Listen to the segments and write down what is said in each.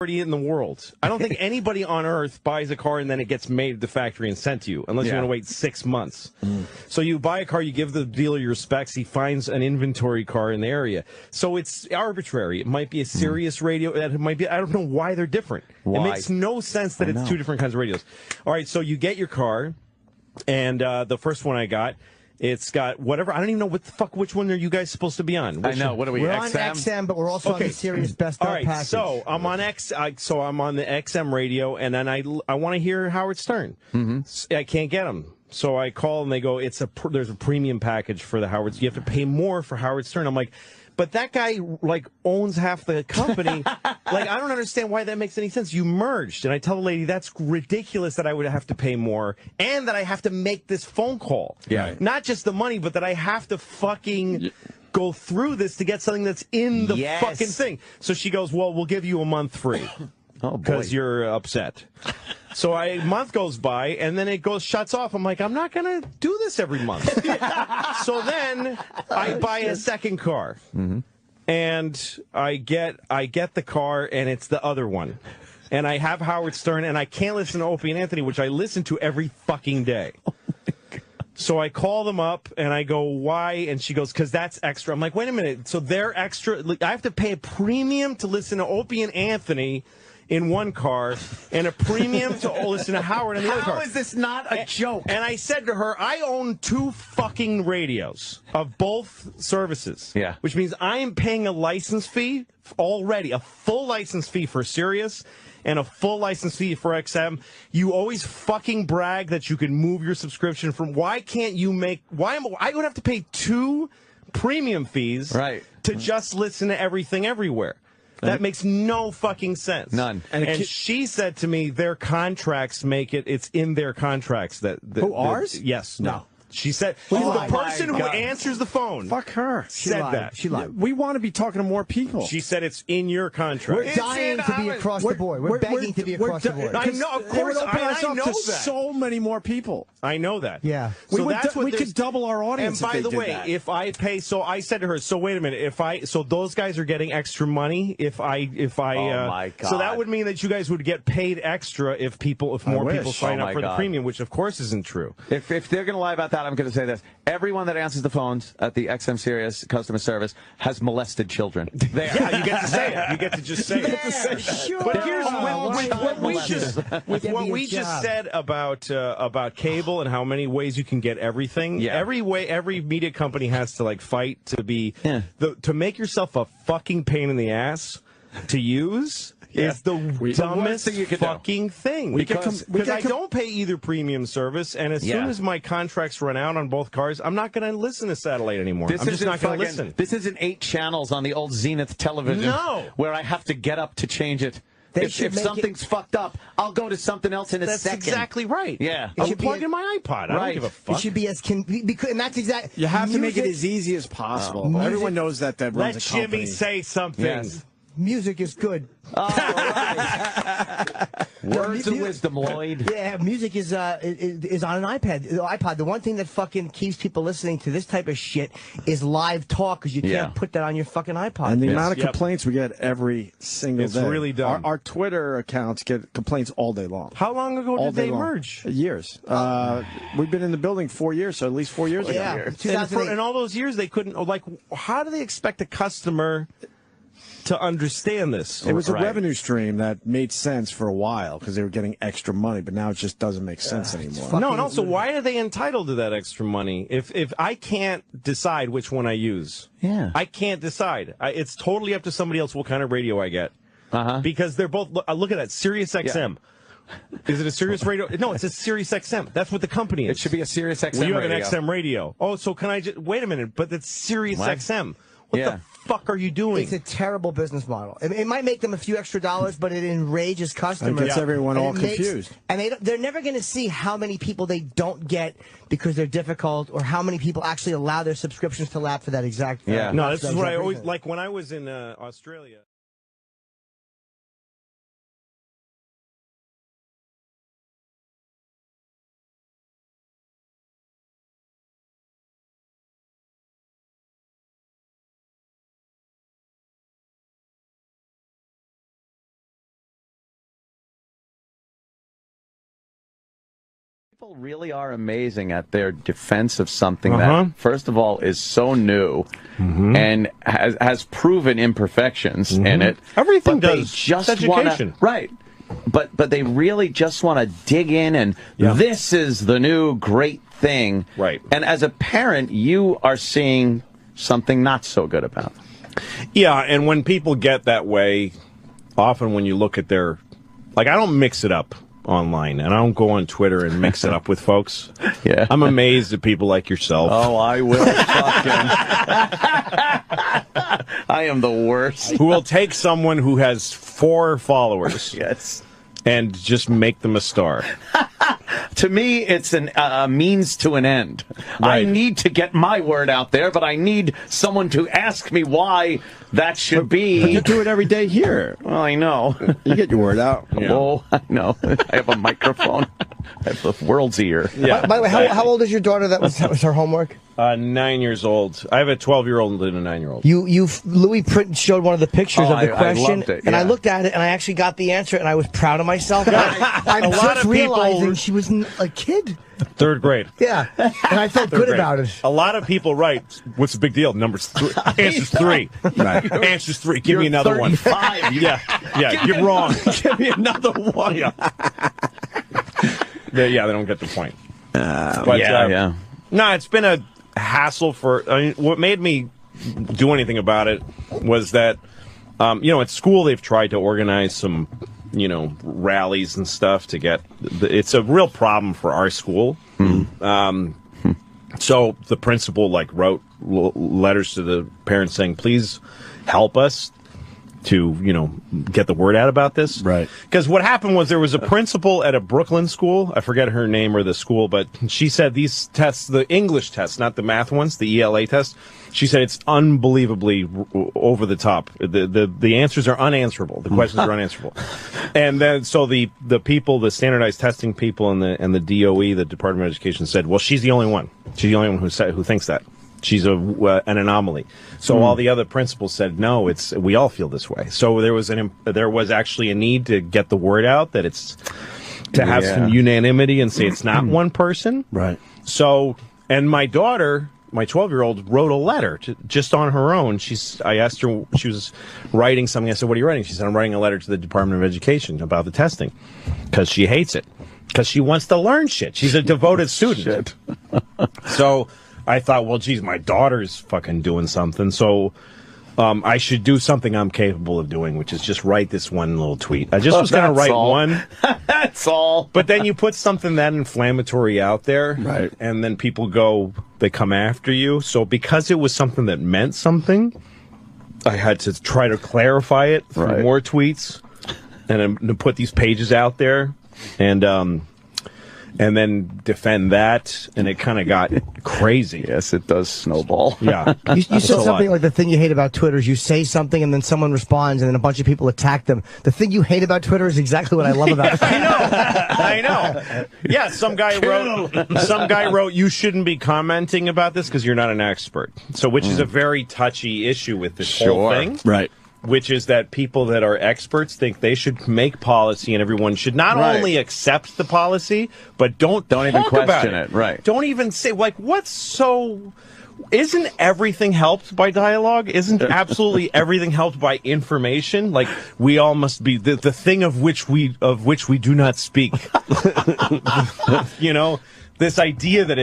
in the world. I don't think anybody on earth buys a car and then it gets made at the factory and sent to you, unless you want to wait 6 months. So you buy a car, you give the dealer your specs, he finds an inventory car in the area. So it's arbitrary. It might be a Sirius radio. It might be. I don't know why they're different. Why? It makes no sense that it's two different kinds of radios. All right, so you get your car, and the first one I got, it's got whatever. I don't even know what the fuck. Which one are you guys supposed to be on? I know. What are we? We're XM? on XM, but we're also on the Sirius Best of package. So I'm on I'm on the XM radio, and then I want to hear Howard Stern. I can't get him, so I call and they go, there's a premium package for the Howard. You have to pay more for Howard Stern. I'm like, but that guy owns half the company. I don't understand why that makes any sense. You merged, and I tell the lady that's ridiculous that I would have to pay more, and that I have to make this phone call. Yeah, not just the money, but that I have to fucking go through this to get something that's in the fucking thing. So she goes, "Well, we'll give you a month free." Oh, because you're upset. So a month goes by, and then it shuts off. I'm like, I'm not going to do this every month. So then I buy a second car, and I get the car, and it's the other one. And I have Howard Stern, and I can't listen to Opie and Anthony, which I listen to every fucking day. So I call them up, and I go, why? And she goes, because that's extra. I'm like, wait a minute. So they're extra. I have to pay a premium to listen to Opie and Anthony in one car, and a premium to listen to Howard in the other car. How is this not a joke? And I said to her, I own 2 fucking radios of both services. Yeah. Which means I am paying a license fee already, a full license fee for Sirius and a full license fee for XM. You always fucking brag that you can move your subscription from. Why can't you make? I would have to pay 2 premium fees to just listen to everything everywhere. That makes no fucking sense. None. And she said to me, their contracts make it's in their contracts that. Ours? Yes. No. She said, the person who answers the phone. Fuck her. Said that. She lied. We want to be talking to more people. She said it's in your contract. We're dying to be across the board. We're begging to be across the board. I know, of course. I know that. So many more people. I know that. Yeah. We could double our audience. And by the way, if I pay, so I said to her, so wait a minute, so those guys are getting extra money if I, oh my God. So that would mean that you guys would get paid extra if more people sign up for the premium, which of course isn't true. If they're going to lie about that, I'm going to say this. Everyone that answers the phones at the XM Sirius customer service has molested children. Yeah, you get to say it. You get to just say it. Sure. But here's what we just said about cable and how many ways you can get everything. Yeah. Every media company has to fight to be to make yourself a fucking pain in the ass to use. Is the dumbest fucking thing. Because I don't pay either premium service, and as soon as my contracts run out on both cars, I'm not going to listen to satellite anymore. I'm just not going to listen. This isn't 8 channels on the old Zenith television where I have to get up to change it. If something's fucked up, I'll go to something else in a second. That's exactly right. Yeah. I'll plug in my iPod. I don't give a fuck. It should be and that's exactly. You have to make it as easy as possible. Everyone knows that runs a company. Let Jimmy say something. Yes. Music is good. Oh, right. Words of wisdom, Lloyd. Yeah, music is on an iPod. The one thing that fucking keeps people listening to this type of shit is live talk, because you can't put that on your fucking iPod. And the amount of complaints we get every single day. It's really dumb. Our Twitter accounts get complaints all day long. How long ago did they merge? Years. We've been in the building 4 years, so at least 4 years ago. Yeah, and all those years they couldn't. How do they expect a customer to understand this? It was a revenue stream that made sense for a while because they were getting extra money, but now it just doesn't make sense anymore. No, and also, why are they entitled to that extra money if I can't decide which one I use? Yeah. I can't decide. It's totally up to somebody else what kind of radio I get. Because they're both, look at that, Sirius XM. Yeah. Is it a Sirius radio? No, it's a Sirius XM. That's what the company is. It should be a Sirius XM radio. You have radio. an XM radio. Oh, so can I just, wait a minute, but it's Sirius XM. What the fuck are you doing? It's a terrible business model. It might make them a few extra dollars, but it enrages customers. It gets everyone all confused. And they're never going to see how many people they don't get because they're difficult, or how many people actually allow their subscriptions to lapse for that exact. No, this is what I always like when I was in Australia. People really are amazing at their defense of something that, first of all, is so new and has proven imperfections in it. Everything but does. They just education. Right. But they really just want to dig in and this is the new great thing. Right. And as a parent, you are seeing something not so good about it. Yeah, and when people get that way, often when you look at their... Like, I don't mix it up online, and I don't go on Twitter and mix it up with folks. Yeah. I'm amazed at people like yourself. Oh, I will fucking... I am the worst. Who will take someone who has 4 followers Yes. and just make them a star. To me, it's a means to an end. Right. I need to get my word out there, but I need someone to ask me why that should be. But you do it every day here. Well, I know. You get your word out. Yeah. Oh, I know. I have a microphone. I have the world's ear. Yeah. By the way, how old is your daughter? That was her homework. 9 years old. I have a 12-year-old and a 9-year-old. Louis showed one of the pictures of the question, I loved it, and I looked at it, and I actually got the answer, and I was proud of myself. I'm A lot just of people- realizing she was a kid. 3rd grade. Yeah, and I felt good about it. A lot of people write, what's the big deal? Numbers 3. Answer's 3. Right. Answer's 3. Give me another 35. one. Yeah, you're wrong. Give me another one. Yeah. They don't get the point. But, No, it's been a hassle what made me do anything about it was that, at school they've tried to organize some, rallies and stuff to get, it's a real problem for our school. So the principal, wrote letters to the parents saying, please help us to, get the word out about this. Right. Because what happened was there was a principal at a Brooklyn school. I forget her name or the school, but she said these tests, the English tests, not the math ones, the ELA test, she said it's unbelievably over the top. The answers are unanswerable. The questions are unanswerable. And then so the people, the standardized testing people and the DOE, the Department of Education, said, well, she's the only one. She's the only one who thinks that. She's an anomaly. So all the other principals said, no, we all feel this way. So there was actually a need to get the word out that it's to have some unanimity and say it's not one person. Right. So, and my daughter, my 12-year-old, wrote a letter just on her own. I asked her, she was writing something. I said, what are you writing? She said, I'm writing a letter to the Department of Education about the testing because she hates it, because she wants to learn shit. She's a devoted student. So I thought, well, geez, my daughter's fucking doing something, so I should do something I'm capable of doing, which is just write this one little tweet. I just was going to write one. That's all. But then you put something that inflammatory out there, right, and then people they come after you. So because it was something that meant something, I had to try to clarify it through more tweets and to put these pages out there. And then defend that, and it kind of got crazy. Yes, it does snowball. Yeah. You said something like the thing you hate about Twitter is you say something and then someone responds and then a bunch of people attack them. The thing you hate about Twitter is exactly what I love about it. I know. Yeah, some guy wrote, you shouldn't be commenting about this because you're not an expert. So, which is a very touchy issue with this whole thing. Right. Which is that people that are experts think they should make policy, and everyone should not only accept the policy, but don't even question it. Right. Don't even say, isn't everything helped by dialogue? Isn't absolutely everything helped by information? Like, we all must be the thing of which we do not speak. This idea that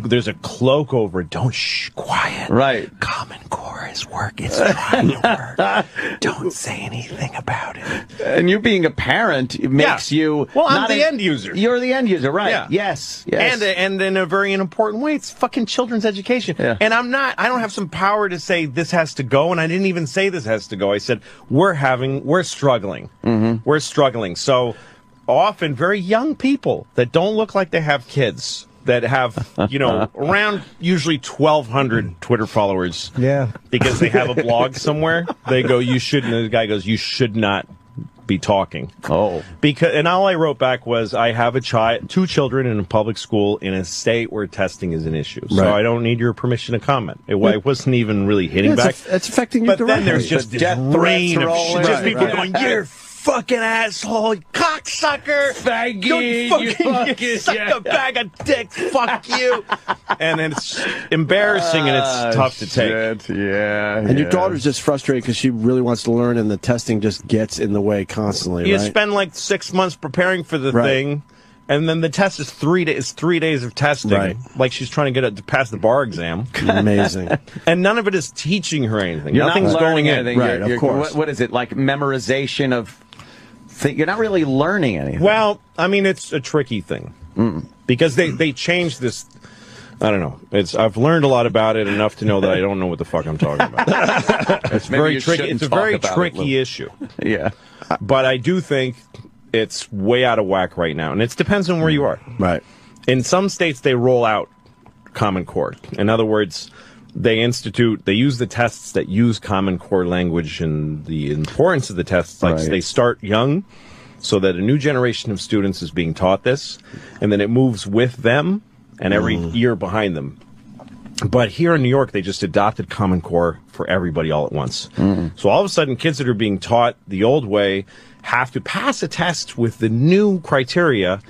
there's a cloak over it. Don't quiet. Right. Common Core is it's trying to work. Don't say anything about it. And you being a parent, it makes you... Well, I'm the end user. You're the end user, right. Yeah. Yes. And in a very important way, it's fucking children's education. Yeah. And I don't have some power to say this has to go, and I didn't even say this has to go. I said, we're struggling. We're struggling. So... often very young people that don't look like they have kids, that have, around usually 1,200 Twitter followers. Yeah. Because they have a blog somewhere. They go, you shouldn't. The guy goes, you should not be talking. Oh. And all I wrote back was, I have 2 children in a public school in a state where testing is an issue. So I don't need your permission to comment. It wasn't even really hitting back. It's affecting you directly. Then there's just this rain of shit. Just people going, you're fucking asshole, you cocksucker, faggot, you fucking suck a bag of dicks, fuck you. And it's embarrassing and it's tough to take. Yeah. And your daughter's just frustrated because she really wants to learn, and the testing just gets in the way constantly. You right? spend like 6 months preparing for the thing. And then the test is 3 days. 3 days of testing, like she's trying to get it to pass the bar exam. Amazing. And none of it is teaching her anything. You're Nothing's not going anything. in. Right, of course. What is it, like memorization of? You're not really learning anything. Well, I mean, it's a tricky thing because they changed this. I don't know. I've learned a lot about it enough to know that I don't know what the fuck I'm talking about. It's very tricky. It's a very tricky issue. Yeah, but I do think it's way out of whack right now, and it depends on where you are. Right. In some states, they roll out Common Core. In other words, they use the tests that use Common Core language, and the importance of the tests, like they start young, so that a new generation of students is being taught this, and then it moves with them and every year behind them. But here in New York, they just adopted Common Core for everybody all at once. So all of a sudden, kids that are being taught the old way have to pass a test with the new criteria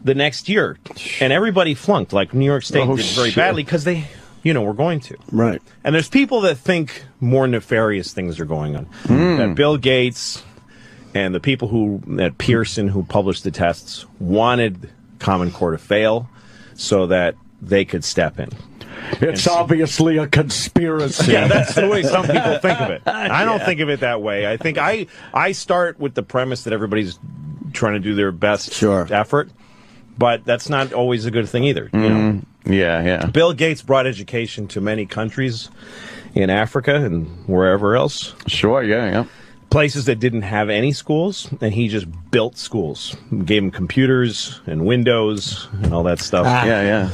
the next year. And everybody flunked, like New York State did very badly because they, were going to. Right. And there's people that think more nefarious things are going on. That Bill Gates and the people at Pearson who published the tests wanted Common Core to fail so that they could step in. It's obviously a conspiracy. Yeah, that's the way some people think of it. I don't think of it that way. I think I start with the premise that everybody's trying to do their best effort, but that's not always a good thing either. Yeah. Bill Gates brought education to many countries in Africa and wherever else. Sure, yeah. Places that didn't have any schools, and he just built schools. Gave them computers and windows and all that stuff.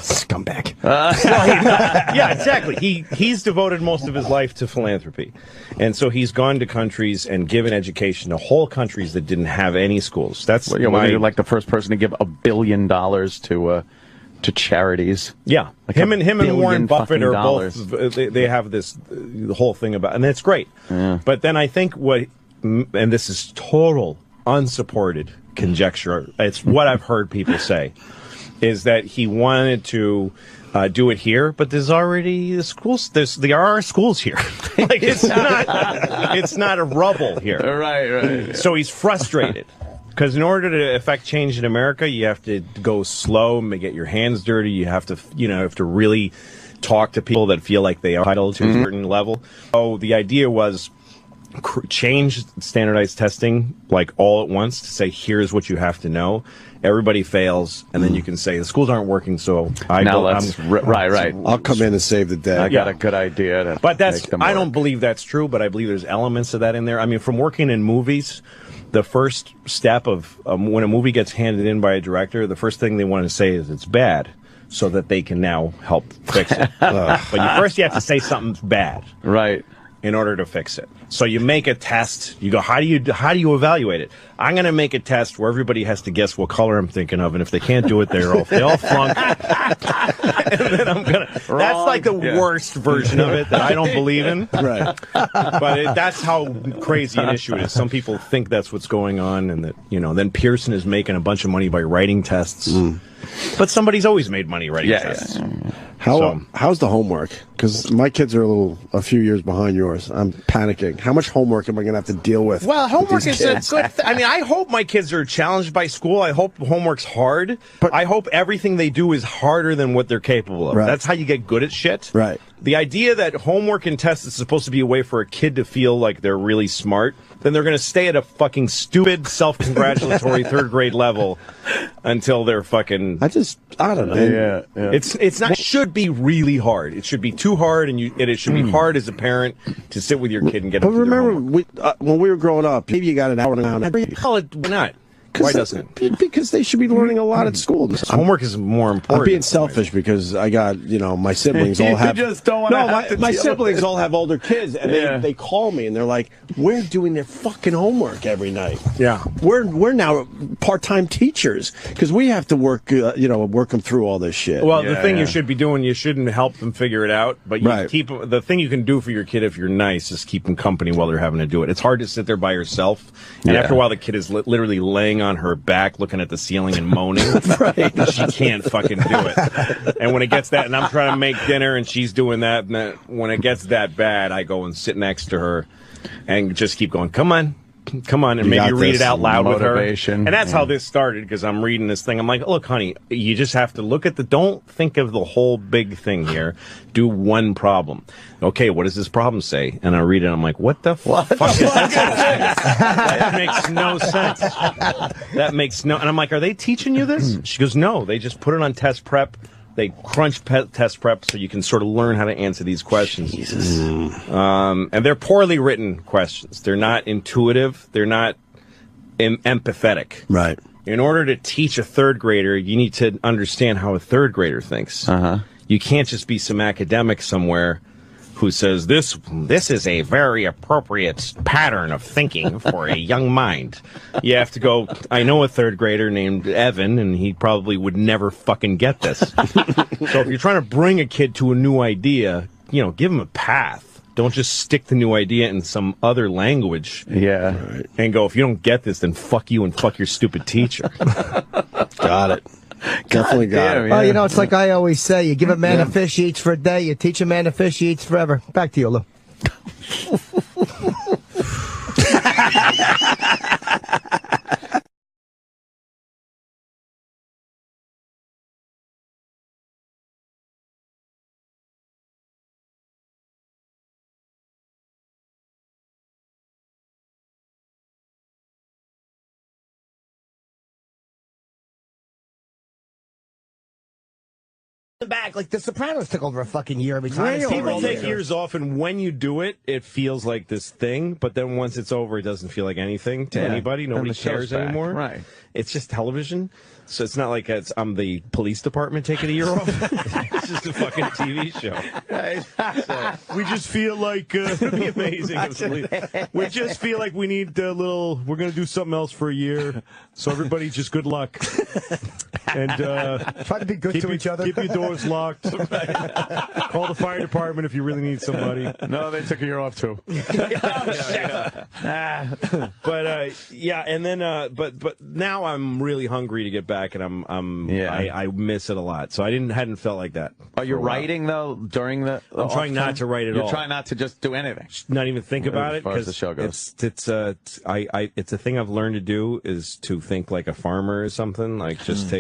Scumbag. Yeah, exactly. He's devoted most of his life to philanthropy. And so he's gone to countries and given education to whole countries that didn't have any schools. That's you're like the first person to give $1 billion to charities. Yeah, like him and Warren Buffett are dollars. both. They have the whole thing about, and it's great. Yeah. But then I think and this is total unsupported conjecture. It's what I've heard people say, is that he wanted to do it here, but there's already the schools. There are schools here. Like it's not a rubble here. Right. So he's frustrated. Because in order to affect change in America, you have to go slow and get your hands dirty. You have to, really talk to people that feel like they are entitled to a certain level. So the idea was change standardized testing like all at once to say, here's what you have to know. Everybody fails, and then you can say the schools aren't working. So right. I'll come in and save the day. I got a good idea. But I don't believe that's true. But I believe there's elements of that in there. I mean, from working in movies, the first step of when a movie gets handed in by a director, the first thing they want to say is it's bad, so that they can now help fix it. But first you have to say something's bad, right, in order to fix it. So you make a test. You go, how do you evaluate it? I'm going to make a test where everybody has to guess what color I'm thinking of, and if they can't do it, they all flunk. And then that's like the worst version of it that I don't believe in. Right. But that's how crazy an issue it is. Some people think that's what's going on, and that then Pearson is making a bunch of money by writing tests. But somebody's always made money writing tests. How's the homework? Because my kids are a few years behind yours. I'm panicking. How much homework am I going to have to deal with? Well, homework is a good I mean, I hope my kids are challenged by school. I hope homework's hard. But I hope everything they do is harder than what they're capable of. Right. That's how you get good at shit. Right. The idea that homework and tests is supposed to be a way for a kid to feel like they're really smart, then they're going to stay at a fucking stupid, self-congratulatory third grade level until they're fucking... I don't know. Yeah. It's not... It should be really hard. It should be too hard, and it should be hard as a parent to sit with your kid and get them But remember, when we were growing up, maybe you got an hour and a half. Call it... Why not? Why doesn't it? Because they should be learning a lot at school. Homework is more important. I'm being selfish because I got, my siblings all have. You just don't want to have to my deal siblings with it. all have older kids, and they call me and they're like, "We're doing their fucking homework every night." Yeah, we're now part-time teachers because we have to work, work them through all this shit. Well, the thing you should be doing, you shouldn't help them figure it out, but you keep the thing you can do for your kid if you're nice is keep them company while they're having to do it. It's hard to sit there by yourself, and after a while, the kid is literally laying on her back, looking at the ceiling and moaning. She can't fucking do it. And when it gets that, and I'm trying to make dinner, and she's doing that, and then when it gets that bad, I go and sit next to her, and just keep going. Come on, and maybe read it out loud with her. And that's how this started, because I'm reading this thing. I'm like, look, honey, you just have to look at don't think of the whole big thing here. Do one problem. Okay, what does this problem say? And I read it, I'm like, what the fuck is that? That makes no sense. That makes no... And I'm like, are they teaching you this? She goes, no, they just put it on test prep. They crunch test prep so you can sort of learn how to answer these questions. Jesus. And they're poorly written questions. They're not intuitive. They're not empathetic. Right. In order to teach a third grader, you need to understand how a third grader thinks. You can't just be some academic somewhere who says this is a very appropriate pattern of thinking for a young mind. You have to go, I know a third grader named Evan, and he probably would never fucking get this. So if you're trying to bring a kid to a new idea, give him a path. Don't just stick the new idea in some other language. Yeah. And go, if you don't get this, then fuck you and fuck your stupid teacher. Got it. Definitely got it. Yeah. Well, it's like I always say, you give a man a fish, he eats for a day. You teach a man a fish, he eats forever. Back to you, Lou. Back like The Sopranos took over a fucking year every time. People take years off, and when you do it, it feels like this thing. But then once it's over, it doesn't feel like anything to anybody. Nobody cares anymore. Right? It's just television, so it's not like I'm the police department taking a year off. It's just a fucking TV show. Right. So we just feel like it'd be amazing. We just feel like we need a little. We're gonna do something else for a year. So everybody, just good luck. And try to be good to each other. Keep your doors locked. Call the fire department if you really need somebody. No, they took a year off too. And then but now I'm really hungry to get back, and I miss it a lot. So I hadn't felt like that. Are you writing though during the? I'm trying not to write at all. You're trying not to just do anything. Not even think about it, because the show goes. It's a thing I've learned to do, is to think like a farmer or something. Like just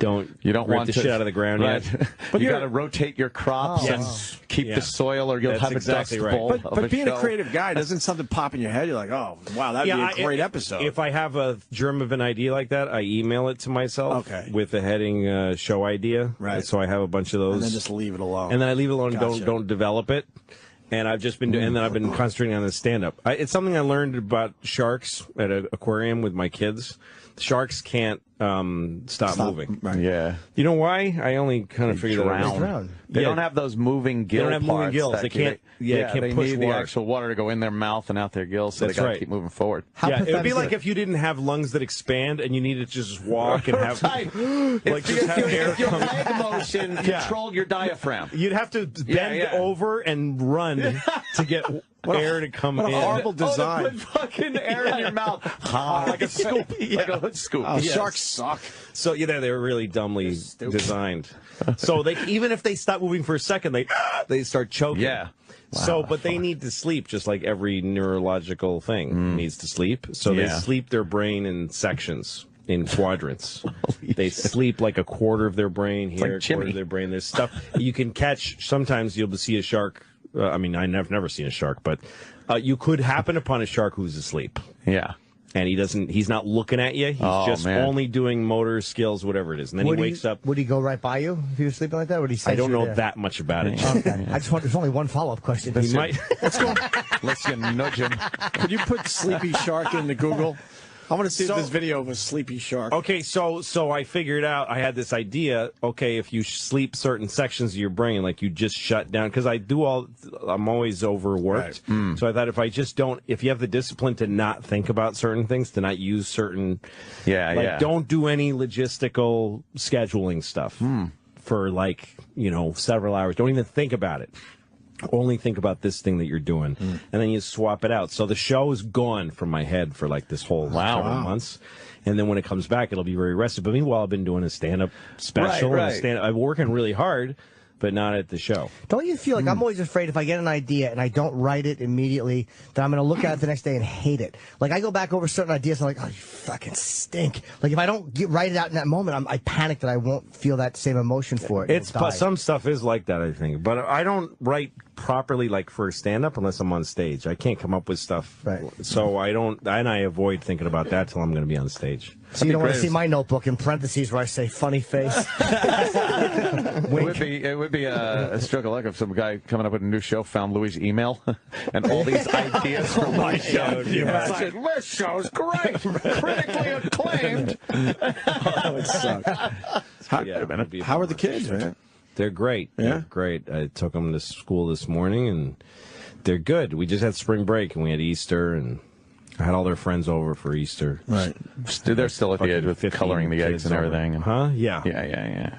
you don't want the shit out of the ground yet. But you got to rotate your crops and keep the soil, or you'll have a dust bowl. But being a creative guy, doesn't something pop in your head? You're like, oh, wow, that'd be a great episode. If I have a germ of an idea like that, I email it to myself with the heading show idea. Right. So I have a bunch of those. And then just leave it alone. And then I leave it alone and don't develop it. And I've just been doing, and then I've been concentrating on the stand-up. It's something I learned about sharks at an aquarium with my kids. Sharks can't stop moving. Right. Yeah. You know why? I only kind of figured that out. They don't have those moving gill parts. They don't have moving gills. They can't. They can't push need water. the actual water to go in their mouth and out their gills, so they got to keep moving forward. It would be like if you didn't have lungs that expand and you needed to just walk and have just have air come. Your leg motion controlled your diaphragm. You'd have to bend over and run to get air to come in. Horrible design. Put fucking air in your mouth. Like a scoop. Like a hood scoop. Sharks suck. So they're really dumbly designed. So even if they stop moving for a second, they start choking. Yeah. Wow, but they need to sleep, just like every neurological thing needs to sleep. So they sleep their brain in sections, in quadrants. They sleep like a quarter of their brain here, a quarter of their brain. There's stuff you can catch. Sometimes you'll see a shark. I've never seen a shark, but you could happen upon a shark who's asleep. Yeah. And he's not looking at you. He's just only doing motor skills, whatever it is. And then he wakes up. Would he go right by you if he was sleeping like that? Would he say I don't know that much about it. Okay. There's only one follow-up question. He might. Let's go. Let's nudge him. Could you put sleepy shark into Google? I want to see this video of a sleepy shark. Okay, so I figured out, I had this idea, okay, if you sleep certain sections of your brain, like you just shut down, because I'm always overworked. Right. So I thought if you have the discipline to not think about certain things, to not use certain, don't do any logistical scheduling stuff for several hours. Don't even think about it. Only think about this thing that you're doing, and then you swap it out. So the show is gone from my head for this whole several months, and then when it comes back, it'll be very rested. But meanwhile, I've been doing a stand-up special. Right. I'm working really hard, but not at the show. Don't you feel like I'm always afraid if I get an idea and I don't write it immediately, that I'm going to look at it the next day and hate it? Like, I go back over certain ideas and I'm like, oh, you fucking stink. Like, if I don't write it out in that moment, I panic that I won't feel that same emotion for it. Some stuff is like that, I think. But I don't write properly for stand-up unless I'm on stage. I can't come up with stuff. Right. So I don't, and I avoid thinking about that till I'm going to be on stage. So you don't want to see my notebook in parentheses where I say funny face. It would be a stroke of luck if some guy coming up with a new show found Louis' email and all these ideas from my show. This show's great, critically acclaimed. That would suck. How are the kids, man? They're great. Yeah? They're great. I took them to school this morning, and they're good. We just had spring break, and we had Easter, and I had all their friends over for Easter. Right. They're still at the edge with coloring the eggs and everything. Huh? Yeah.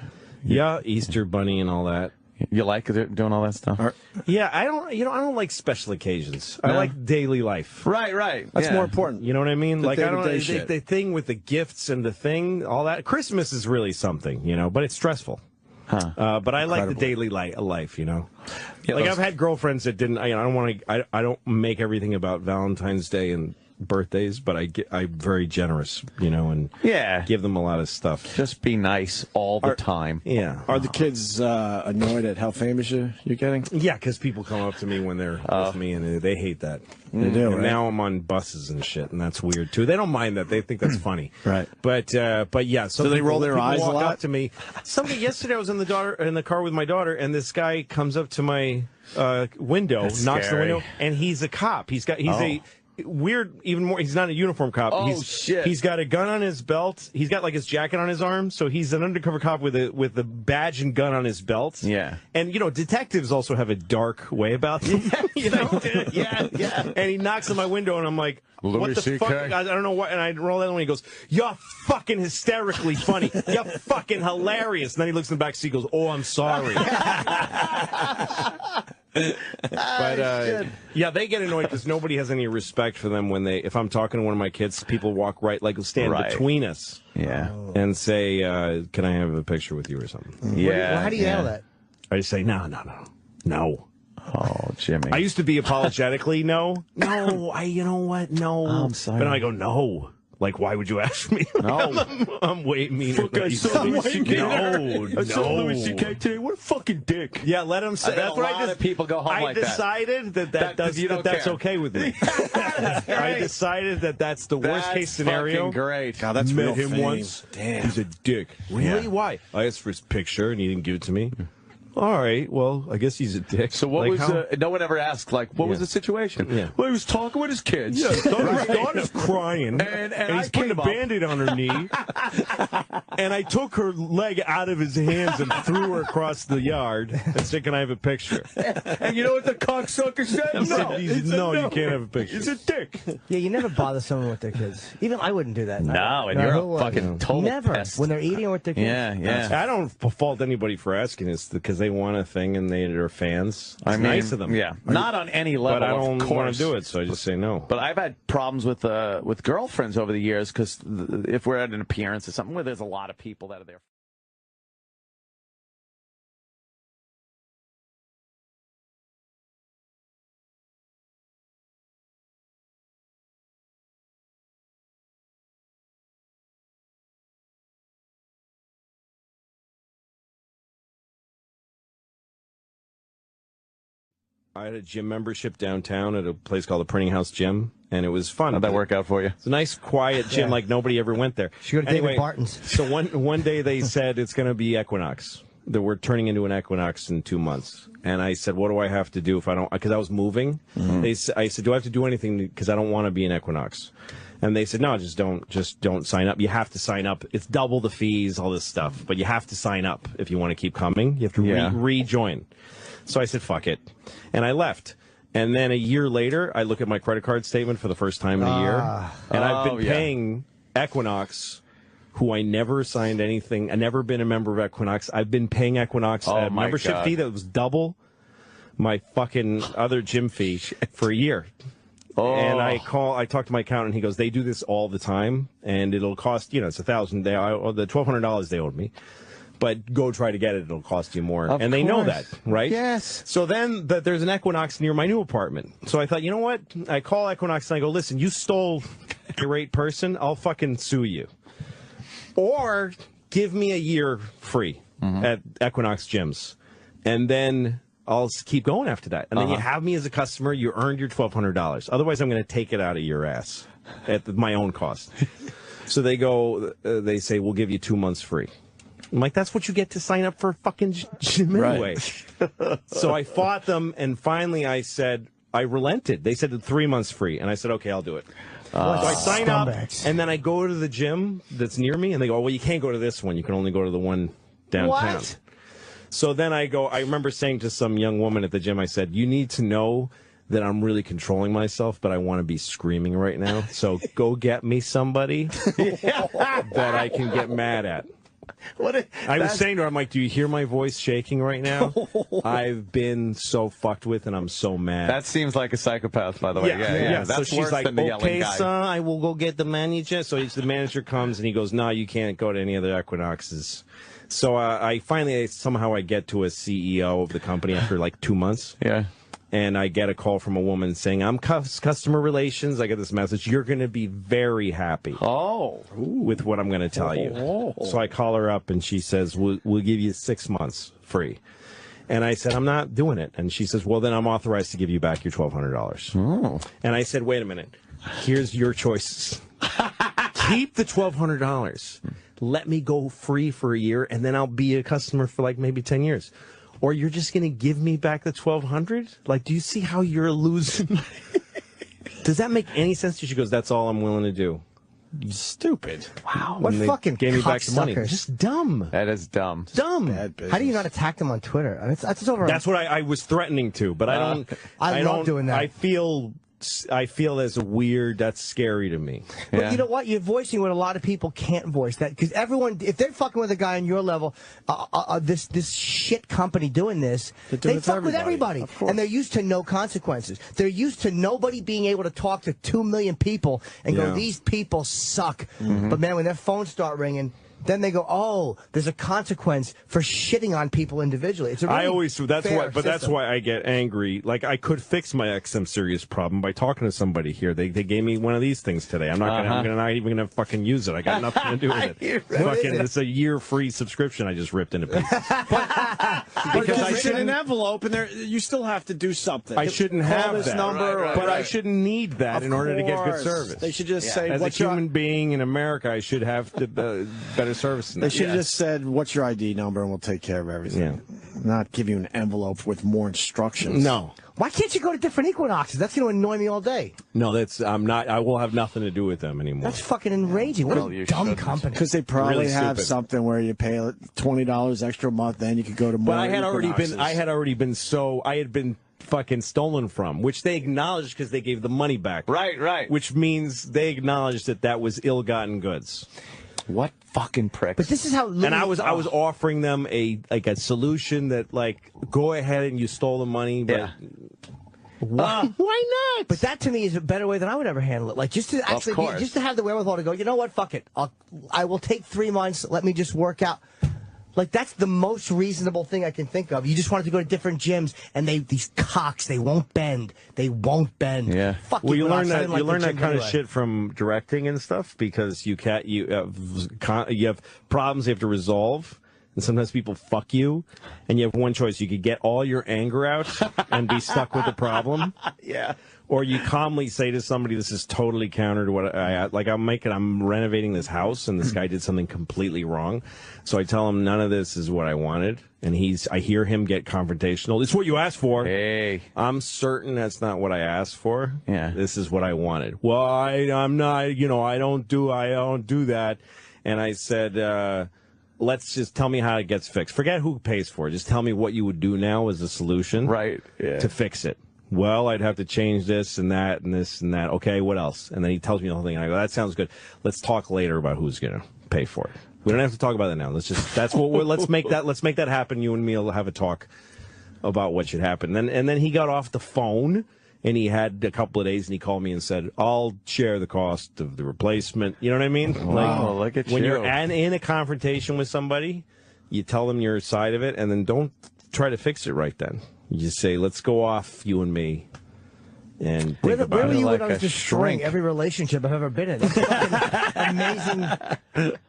Yeah, Easter bunny and all that. You like doing all that stuff? Yeah, I don't like special occasions. No? I like daily life. Right. That's more important. You know what I mean? I don't the thing with the gifts and the thing, all that. Christmas is really something, but it's stressful. Huh. But I like the daily life, Yeah, I've had girlfriends that didn't. I don't want to. I don't make everything about Valentine's Day and birthdays, but I'm very generous, and give them a lot of stuff. Just be nice all the time. Yeah. Are the kids annoyed at how famous you're getting? Yeah, because people come up to me when they're with me, and they hate that. They do, and right? now I'm on buses and shit, and that's weird too. They don't mind that; they think that's funny. Right. But yeah. So they roll their eyes a walk lot? up to me. Yesterday, I was in the car with my daughter, and this guy comes up to my window, That's knocks scary. the window, and he's a cop. He's a weird, even more. He's not a uniform cop. Shit! He's got a gun on his belt. He's got his jacket on his arm, so he's an undercover cop with a badge and gun on his belt. Yeah. And detectives also have a dark way about them. Yeah. And he knocks on my window, and I'm like, what the fuck? I don't know what. And I roll that, and he goes, "You're fucking hysterically funny. You're fucking hilarious." And then he looks in the back seat, and goes, "Oh, I'm sorry." But yeah, they get annoyed because nobody has any respect for them if I'm talking to one of my kids, people walk stand between us, and say, "Can I have a picture with you or something?" Yeah. Well, how do you handle that? I say, no. Oh, Jimmy. I used to be apologetically no. You know what? No. Oh, I'm sorry. But now I go, no. Like, why would you ask me? No. I'm way meaner. Fuck, I saw Louis C.K. No. I saw Louis C.K. today. What a fucking dick. Yeah, let him say. That's what I of people go home like that. I decided that's okay with me. I decided that's the worst case scenario. Fucking great. God, that's Met real him fame. once. Damn. He's a dick. Really? Yeah. Why? I asked for his picture and he didn't give it to me. All right, well, I guess he's a dick. So what no one ever asked, what was the situation? Yeah. Well, he was talking with his kids. Yeah, his daughter's crying, and he's putting a Band-Aid on her knee, and I took her leg out of his hands and threw her across the yard and said, "Can I have a picture?" And you know what the cocksucker said? No, you can't have a picture. He's a dick. Yeah, you never bother someone with their kids. Even I wouldn't do that. No, and you're a fucking total never pest. when they're eating with their kids. Yeah. I don't fault anybody for asking this because they want a thing and they're fans. It's nice of them. Yeah, not on any level. But I don't of want course. to do it, so I just say no. But I've had problems with girlfriends over the years because if we're at an appearance or something where there's a lot of people that are there. I had a gym membership downtown at a place called the Printing House Gym, and it was fun. How'd that work out for you? It's a nice, quiet gym, like nobody ever went there. Should go to David Barton's. So one day they said it's going to be Equinox, that we're turning into an Equinox in 2 months. And I said, what do I have to do if I don't, because I was moving. I said, do I have to do anything because I don't want to be an Equinox? And they said, no, just don't sign up. You have to sign up. It's double the fees, all this stuff, but you have to sign up if you want to keep coming. You have to rejoin. So I said, fuck it. And I left. And then a year later, I look at my credit card statement for the first time in a year, and I've been paying Equinox, who I never signed anything. I've never been a member of Equinox. I've been paying Equinox a membership fee that was double my fucking other gym fee for a year. And I talk to my accountant, and he goes, they do this all the time, and it'll cost, it's $1,000, the $1,200 they owed me. But go try to get it, it'll cost you more. And they know that, right? Yes. So then there's an Equinox near my new apartment. So I thought, you know what? I call Equinox and I go, listen, you stole a great person, I'll fucking sue you. Or give me a year free at Equinox gyms. And then I'll keep going after that. And then you have me as a customer, you earned your $1,200. Otherwise, I'm going to take it out of your ass at my own cost. So they say, we'll give you 2 months free. I'm like, that's what you get to sign up for a fucking gym anyway. So I fought them, and finally I said, I relented. They said 3 months free, and I said, okay, I'll do it. So I sign up, and then I go to the gym that's near me, and they go, well, you can't go to this one. You can only go to the one downtown. What? So then I remember saying to some young woman at the gym, I said, you need to know that I'm really controlling myself, but I want to be screaming right now. So go get me somebody that I can get mad at. I was saying to her, I'm like, do you hear my voice shaking right now? I've been so fucked with, and I'm so mad. That seems like a psychopath, by the way. Yeah. That's so she's like, okay, son, I will go get the manager. So the manager comes, and he goes, no, you can't go to any other Equinoxes. So I finally, somehow I get to a CEO of the company after like 2 months. Yeah. And I get a call from a woman saying, I'm customer relations. I get this message. You're going to be very happy with what I'm going to tell you. So I call her up, and she says, we'll give you 6 months free. And I said, I'm not doing it. And she says, well, then I'm authorized to give you back your $1,200. And I said, wait a minute. Here's your choices. Keep the $1,200. Let me go free for a year, and then I'll be a customer for like maybe 10 years. Or you're just going to give me back the $1,200? Like, do you see how you're losing? Does that make any sense? She goes, that's all I'm willing to do. You stupid. Wow. What fucking gave me back the money. Just dumb. That is dumb. Dumb. How do you not attack them on Twitter? I mean, that's over. That's what I was threatening to, but I don't. I love doing that. I feel as weird. That's scary to me. But you know what? You're voicing what a lot of people can't voice. That because everyone, if they're fucking with a guy on your level, this shit company doing this, they fuck with everybody, and they're used to no consequences. They're used to nobody being able to talk to 2 million people and go, these people suck. But man, when their phones start ringing. Then they go, oh, there's a consequence for shitting on people individually. It's a really that's why I get angry. Like, I could fix my XM Sirius problem by talking to somebody here. They gave me one of these things today. I'm not even gonna fucking use it. I got nothing to do with it. It's a year free subscription I just ripped into pieces. Because I should an envelope, and you still have to do something. I shouldn't have this that, number, but I shouldn't need that in order to get good service. They should just say, as a human being in America, I should have better service. They should have just said, what's your ID number, and we'll take care of everything. Yeah. Not give you an envelope with more instructions. No. Why can't you go to different Equinoxes? That's going to annoy me all day. No, I will have nothing to do with them anymore. That's fucking enraging. What a dumb company. Because they probably have something where you pay $20 extra a month, then you could go to more. But I had been fucking stolen from, which they acknowledged because they gave the money back. Right. Which means they acknowledged that was ill-gotten goods. What fucking pricks? But this is how. And I was offering them a solution that, like, go ahead and you stole the money, but why not? But that to me is a better way than I would ever handle it. Like, just to actually just to have the wherewithal to go, you know what, fuck it, I will take 3 months. Let me just work out. Like, that's the most reasonable thing I can think of. You just wanted to go to different gyms, and these cocks, they won't bend. They won't bend. Yeah. Fuck well, you learn that kind anyway. of shit from directing and stuff, because you have problems you have to resolve, and sometimes people fuck you, and you have one choice. You could get all your anger out and be stuck with the problem. Yeah. Or you calmly say to somebody, this is totally counter to what I'm renovating this house and this guy did something completely wrong. So I tell him none of this is what I wanted. And I hear him get confrontational. It's what you asked for. Hey. I'm certain that's not what I asked for. Yeah. This is what I wanted. Well, I'm not, I don't do that. And I said, let's just tell me how it gets fixed. Forget who pays for it. Just tell me what you would do now as a solution. Right. Yeah. To fix it. Well, I'd have to change this and that and this and that. Okay, what else? And then he tells me the whole thing. And I go, that sounds good. Let's talk later about who's going to pay for it. We don't have to talk about that now. Let's make that happen. You and me will have a talk about what should happen. And then he got off the phone and he had a couple of days and he called me and said, I'll share the cost of the replacement. You know what I mean? Wow, look at when you. you're in a confrontation with somebody, you tell them your side of it and then don't try to fix it right then. You just say, let's go off, you and me. And where were you like when I was destroying every relationship I've ever been in? It's fucking amazing.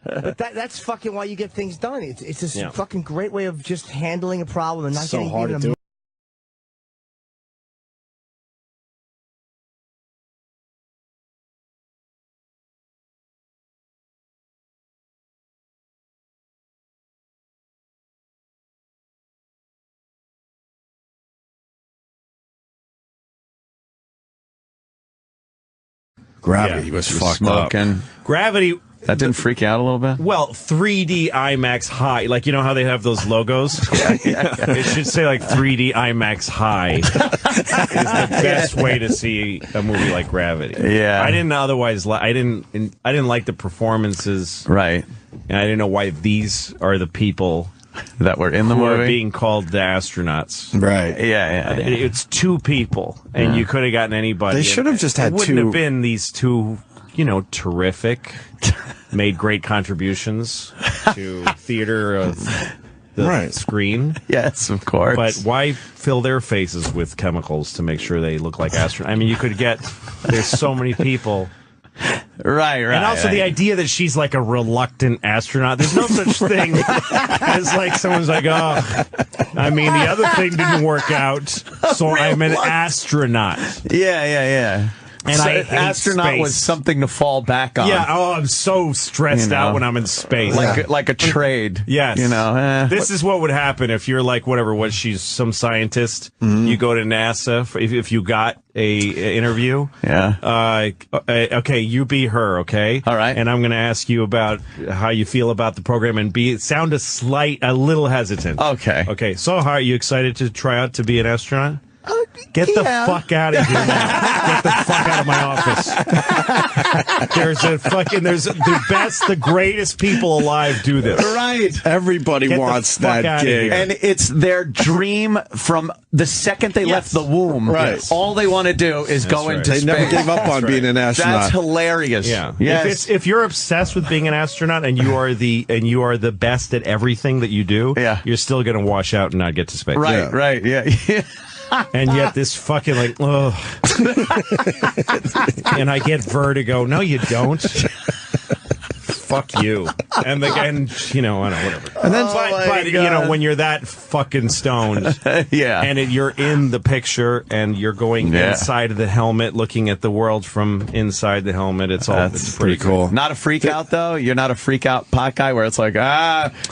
But that's fucking why you get things done. It's this fucking great way of just handling a problem and not So getting hard to do. Gravity was fucked smoking. up. Gravity. That didn't freak you out a little bit? Well, 3D IMAX High. Like, you know how they have those logos? It should say, like, 3D IMAX High is the best way to see a movie like Gravity. Yeah. I didn't otherwise... I didn't like the performances. Right. And I didn't know why these are the people... that were in the who movie? are being called the astronauts. Right. Yeah. It's two people, and you could have gotten anybody. They should have just had It wouldn't two. have been these two, terrific, made great contributions to theater of the screen. Yes, of course. But why fill their faces with chemicals to make sure they look like astronauts? I mean, you could get, there's so many people. Right. And also the idea that she's like a reluctant astronaut. There's no such thing as like someone's like, oh, I mean, the other thing didn't work out, so I'm an astronaut. Yeah. And so I hate astronaut space. was something to fall back on. Yeah, I'm so stressed out when I'm in space. Like a trade. Yes. This is what would happen if you're like, whatever, she's some scientist. You go to NASA if you got a interview. Yeah. Okay, you be her, okay? All right. And I'm going to ask you about how you feel about the program and sound a little hesitant. Okay. Okay, so how are you excited to try out to be an astronaut? Get the fuck out of here now. Get the fuck out of my office. There's the greatest people alive do this. Right. Everybody wants that gig. And it's their dream from the second they left the womb. Right. All they want to do is go into They space. never gave up on being an astronaut. That's hilarious. Yeah. Yes. If you're obsessed with being an astronaut and you are the best at everything that you do, you're still going to wash out and not get to space. Right. Yeah. And yet this fucking and I get vertigo. No, you don't. Fuck you. And I don't know, whatever. And then, but when you're that fucking stoned, and you're in the picture and you're going inside of the helmet, looking at the world from inside the helmet, it's pretty cool. Not a freak out though. You're not a freak out pot guy where it's like,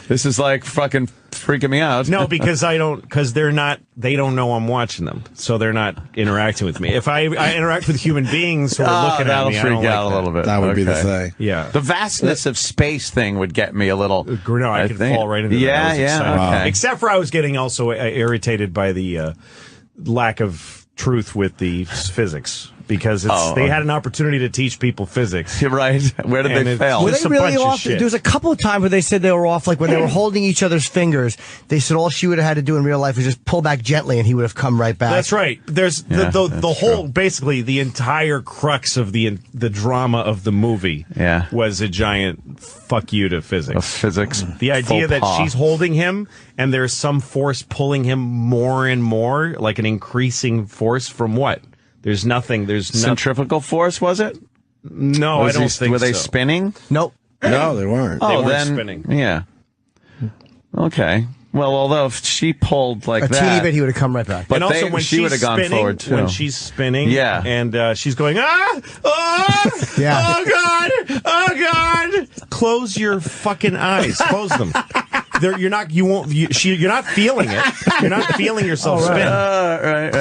this is like fucking freaking me out. No, because they don't know I'm watching them, so they're not interacting with me. If I interact with human beings who are looking at me, I don't freak out like a little bit. That would be the thing. Yeah. The vastness of space thing would get me a little. No, I could fall right into that. Okay. Except for I was getting also irritated by the lack of truth with the physics. Because they had an opportunity to teach people physics. You're right. Where did they fail? Were they really off? There was a couple of times where they said they were off, like when they were holding each other's fingers. They said all she would have had to do in real life was just pull back gently, and he would have come right back. That's right. There's the whole, basically, the entire crux of the drama of the movie was a giant fuck you to physics. Physics. The idea that she's holding him, and there's some force pulling him more and more, like an increasing force from what? There's nothing. Centrifugal force, was it? No, I don't think so. Were they spinning? Nope. No, they weren't. They weren't spinning. Yeah. Okay. Well, although if she pulled like a that, teeny bit, he would have come right back. But and also, when she would have gone forward too. When she's spinning, yeah, and she's going, yeah, oh God, close your fucking eyes, close them. You're not feeling it. You're not feeling yourself spin.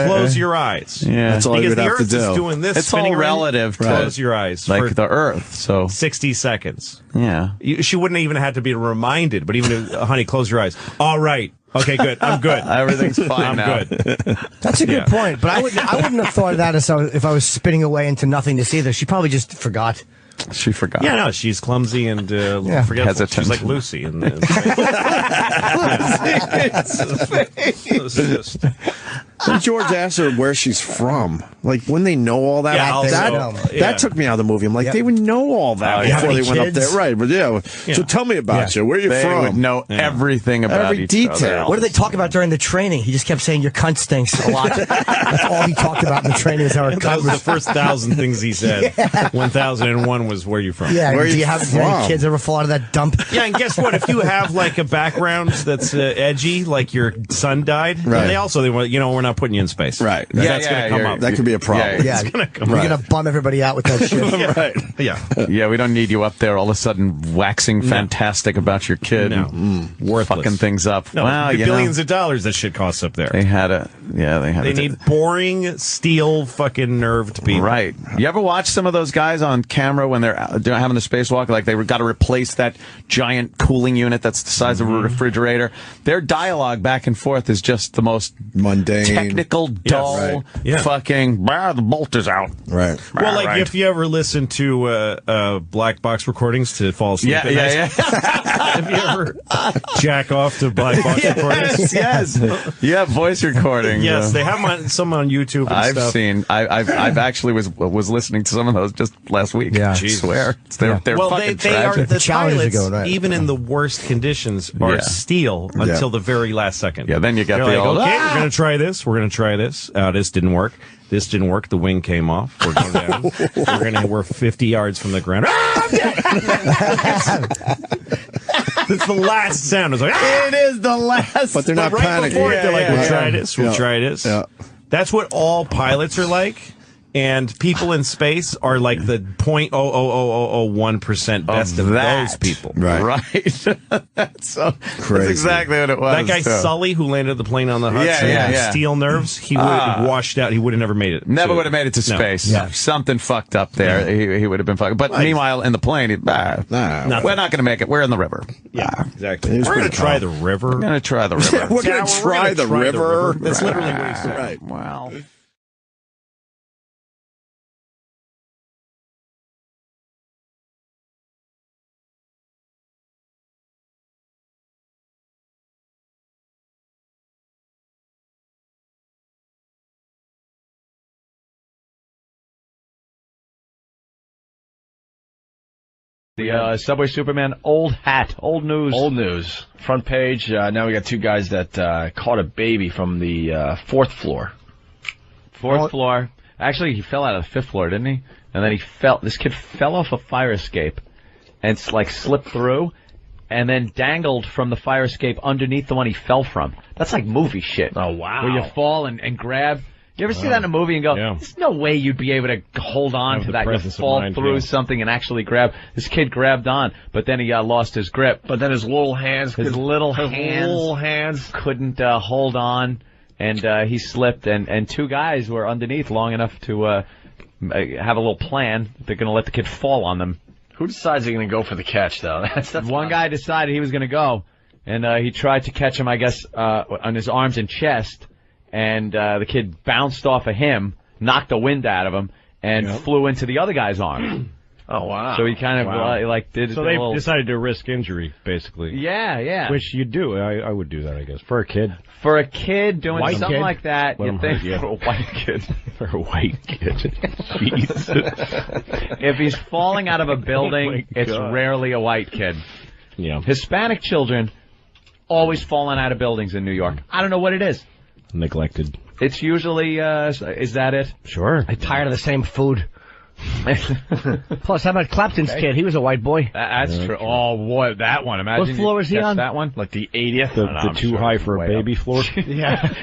Close your eyes. Yeah, that's all you would have to do. Because the Earth is doing this. It's all relative. Close your eyes, like the Earth. So 60 seconds. Yeah, she wouldn't even have to be reminded. But even, honey, close your eyes. All right. Okay, good. I'm good. Everything's fine now. I'm good. That's a good point. But I wouldn't have thought of that if I was spinning away into nothingness either. She probably just forgot. She forgot. Yeah, no, she's clumsy and forgetful. Hesitant. She's like Lucy. When George asked her where she's from, like when they know all that, that took me out of the movie. I'm like, they would know all that before they went up there, right? But so tell me about you. Where are you from? They would know everything about every detail. What did they talk about during the training? He just kept saying your cunt stinks a lot. That's all he talked about in the training. Is how her that was the first 1,000 things he said. 1,001 was where you from. Yeah, where do you have any kids ever fall out of that dump? Yeah, and guess what? If you have like a background that's edgy, like your son died, they want, we're not putting you in space. Right. That's going to come up. That could be a problem. Yeah, it's going to come We're up. going to bum everybody out with that shit. Right. Yeah. Yeah, we don't need you up there all of a sudden waxing fantastic about your kid. No. Worthless. Fucking things up. No, wow, billions of dollars that shit costs up there. They need boring, steel, fucking nerved people. Right. You ever watch some of those guys on camera when they're having the spacewalk? Like they got to replace that giant cooling unit that's the size of a refrigerator. Their dialogue back and forth is just the most mundane, technical, dull, fucking. The bolt is out. Right. Well, if you ever listen to black box recordings to fall asleep at night. Have you ever jack off to black box recordings? Yes. Yeah, voice recording. Yes, they have some on YouTube. And stuff. I've actually was listening to some of those just last week. Yeah, I swear. They're fucking they are tragic. the pilots, even in the worst conditions, are steel until the very last second. Yeah, then you get okay, we're going to try this. We're going to try this. This didn't work. This didn't work. The wing came off. We're going down. We're 50 yards from the ground. It's the last sound. It's like, it is the last. But they're not right panicking. Before it, they're like, we'll try this. We'll try this. Yeah. That's what all pilots are like. And people in space are like the 0.00001% best of those people. Right. That's so crazy. That's exactly what it was. That guy Sully, who landed the plane on the Hudson, steel nerves, he would have washed out. He would have never made it. Never would have made it to space. No. Something fucked up there. He would have been fucked. But meanwhile, in the plane, we're not going to make it. We're in the river. Yeah, exactly. We're going to try the river. We're going to try the river. We're going to try the river. That's literally what he said. Right. Wow. The Subway Superman, old hat, old news. Old news. Front page, now we got two guys that caught a baby from the fourth floor. Fourth floor. Actually, he fell out of the fifth floor, didn't he? And then this kid fell off a fire escape and slipped through and then dangled from the fire escape underneath the one he fell from. That's like movie shit. Oh, wow. Where you fall and grab. You ever see that in a movie and go, there's no way you'd be able to hold on to that. You fall through something and actually grab. This kid grabbed on, but then he lost his grip. But then his little hands couldn't hold on, and he slipped, and two guys were underneath long enough to have a little plan. They're going to let the kid fall on them. Who decides they're going to go for the catch, though? That's one guy decided he was going to go, and he tried to catch him, I guess, on his arms and chest. And the kid bounced off of him, knocked the wind out of him, and flew into the other guy's arm. Oh, wow. So he kind of did so they decided to risk injury, basically. Yeah. Which you do. I would do that, I guess. For a kid. For a kid doing something like that, you think. For a white kid. For a white kid. Jesus. If he's falling out of a building, it's rarely a white kid. Yeah. Hispanic children always falling out of buildings in New York. I don't know what it is. Neglected. It's usually, is that it? Sure. I'm tired of the same food. Plus, how about Clapton's kid? He was a white boy. That's true. Oh, boy, that one. Imagine what floor was he on? That one, like the 80th. The too high for a baby floor. Yeah.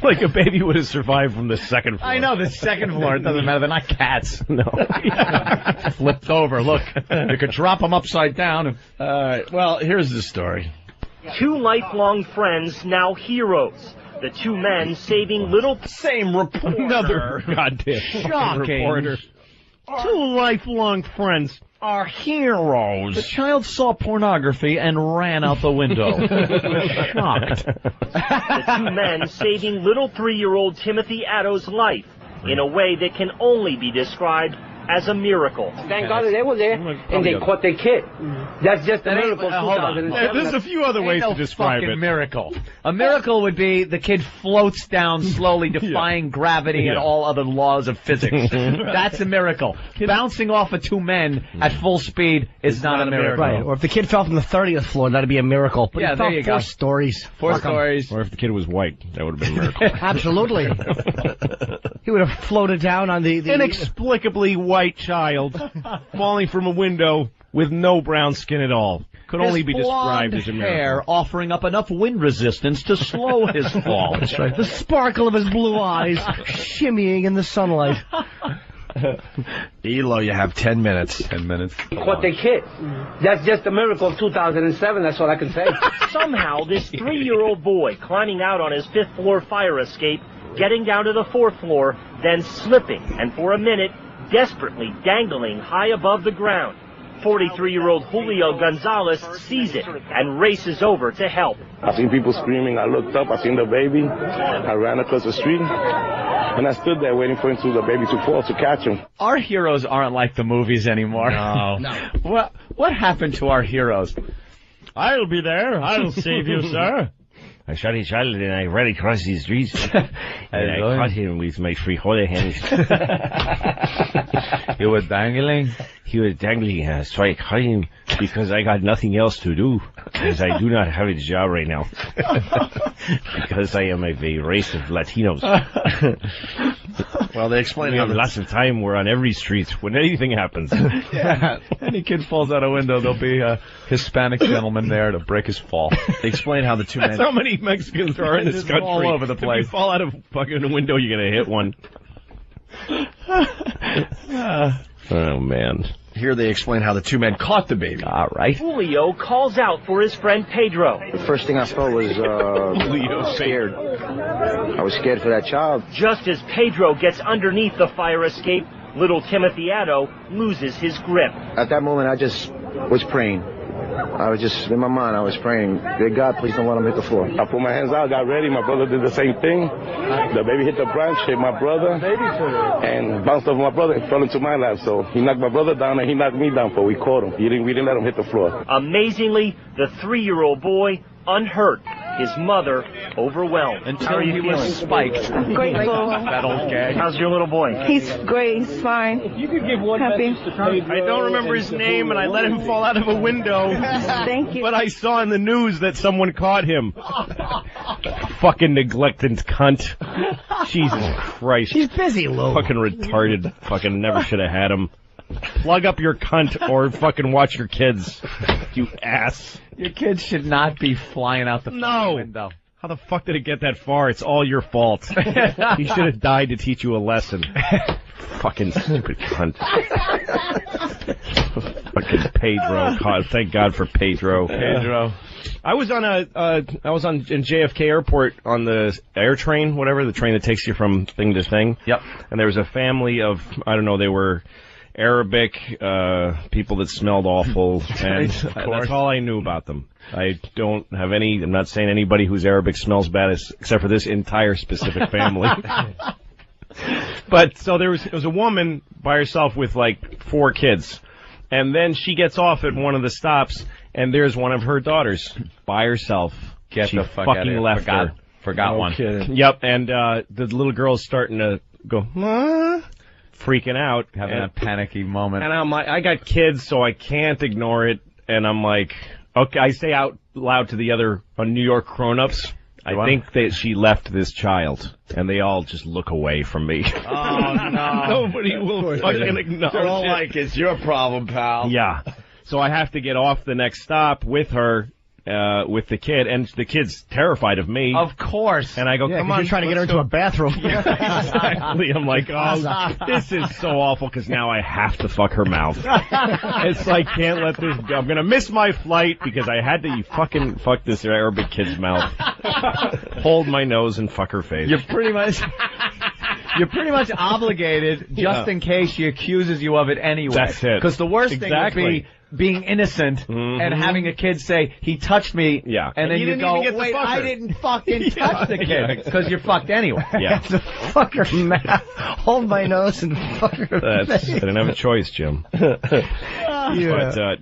Like a baby would have survived from the second floor. I know, the second floor. It doesn't matter. They're not cats. No. Flipped over. Look, you could drop them upside down. Well, here's the story. 2 lifelong friends, now heroes. The 2 men saving little... Same reporter. Another goddamn Shocking. reporter. 2 lifelong friends are heroes. The child saw pornography and ran out the window. Shocked. The 2 men saving little 3-year-old Timothy Addo's life in a way that can only be described as a miracle. Thank God they were there, and they caught their kid. That's just a miracle. Hold on. There's a few other ways to describe it. Miracle. A miracle would be the kid floats down slowly, defying gravity and all other laws of physics. That's a miracle. Bouncing off of 2 men at full speed is not a miracle. Right. Or if the kid fell from the 30th floor, that'd be a miracle. But yeah, he fell there you 4 go. stories. 4 stories. Or if the kid was white, that would have been a miracle. Absolutely. He would have floated down on the inexplicably white child falling from a window with no brown skin at all. Could only be described as a miracle. Hair offering up enough wind resistance to slow his fall. That's right. The sparkle of his blue eyes shimmying in the sunlight. Elo, you have 10 minutes. 10 minutes. Caught their kid. That's just a miracle of 2007. That's all I can say. Somehow, this 3-year-old boy climbing out on his 5th floor fire escape, getting down to the 4th floor, then slipping, and for a minute, desperately dangling high above the ground. 43-year-old Julio Gonzalez sees it and races over to help. I seen people screaming. I looked up. I seen the baby. I ran across the street. And I stood there waiting for the baby to fall to catch him. Our heroes aren't like the movies anymore. No. What happened to our heroes? I'll be there. I'll save you, sir. I shot a child and I ran across the streets. And I caught him with my frijoles hands. You were dangling? He was dangling, so I caught him because I got nothing else to do, as I do not have a job right now. Because I am of a race of Latinos. Well, they explain we how have lots of time. We're on every street when anything happens. Yeah. Any kid falls out a window, there'll be a Hispanic gentleman there to break his fall. They explain how the 2 men... That's how many Mexicans there are in this country. All over the place. If you fall out of fucking a window, you're going to hit one. Oh, man. Here they explain how the 2 men caught the baby. All right. Julio calls out for his friend Pedro. The first thing I felt was scared. I was scared for that child. Just as Pedro gets underneath the fire escape, little Timothy Addo loses his grip. At that moment, I just was praying. I was just, in my mind, I was praying, dear God, please don't let him hit the floor. I put my hands out, got ready. My brother did the same thing. The baby hit the branch, hit my brother, and bounced off my brother and fell into my lap. So he knocked my brother down and he knocked me down, but we caught him. We didn't let him hit the floor. Amazingly, the 3-year-old boy, unhurt. His mother, overwhelmed. Until he was spiked. I'm grateful. That old gag. How's your little boy? He's great. He's fine. If you could give one happy. I don't remember his name, and I let him fall out of a window. Thank you. But I saw in the news that someone caught him. Fucking neglected cunt. Jesus Christ. He's busy, Lou. Fucking retarded. Fucking never should have had him. Plug up your cunt or fucking watch your kids. You ass. Your kids should not be flying out the window. How the fuck did it get that far? It's all your fault. He should have died to teach you a lesson. Fucking stupid cunt. Fucking Pedro. God, thank God for Pedro. Pedro. I was on in JFK Airport on the air train, whatever, the train that takes you from thing to thing. Yep. And there was a family of, I don't know, they were Arabic people that smelled awful, and that's all I knew about them. I don't have any. I'm not saying anybody who's Arabic smells bad, except for this entire specific family. But so there was a woman by herself with like 4 kids, and then she gets off at one of the stops, and there's one of her daughters by herself. Get she the fuck fucking out of here. left her. Forgot one. Kidding. Yep, and the little girl's starting to go, freaking out, having a panicky moment. And I'm like, I got kids, so I can't ignore it. And I'm like, okay, I say out loud to the other New York grown-ups, I think that she left this child, and they all just look away from me. Oh, no. Nobody will fucking acknowledge They're all it. like, it's your problem, pal. Yeah. So I have to get off the next stop with her, with the kid, and the kid's terrified of me. Of course. And I go, come on. You're trying to get her into a bathroom. Yeah, exactly. I'm like, oh, this is so awful because now I have to fuck her mouth. It's like, can't let this go. I'm going to miss my flight because I had to fucking fuck this Arabic kid's mouth. Hold my nose and fuck her face. You're pretty much obligated just in case she accuses you of it anyway. That's it. Because the worst thing would be being innocent and having a kid say, he touched me, and then you go, wait, I didn't fucking touch the kid, because you're fucked anyway. Yeah. To fuck her mouth, hold my nose and fuck her face. I didn't have a choice, Jim. But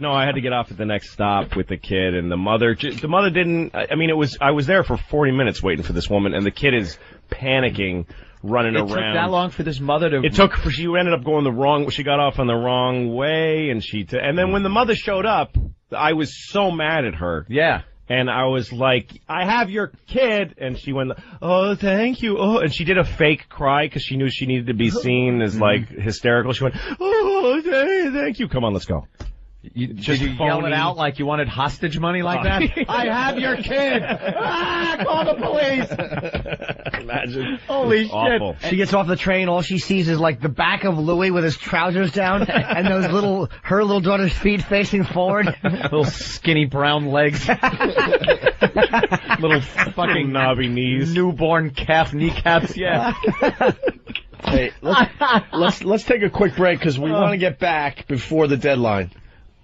no, I had to get off at the next stop with the kid, and the mother didn't. I mean, I was there for 40 minutes waiting for this woman, and the kid is panicking, running around. It took that long for this mother to... She ended up going she got off on the wrong way, and and then when the mother showed up, I was so mad at her. Yeah. And I was like, I have your kid. And she went, oh, thank you. Oh, and she did a fake cry because she knew she needed to be seen as, like, hysterical. She went, oh, thank you. Come on, let's go. Did you yell it out like you wanted hostage money like that? I have your kid! Call the police! Imagine. Holy shit. Awful. She gets off the train, all she sees is like the back of Louis with his trousers down and her little daughter's feet facing forward. Little skinny brown legs. Little fucking knobby knees. Newborn calf kneecaps, yeah. Hey, let's take a quick break because we want to get back before the deadline.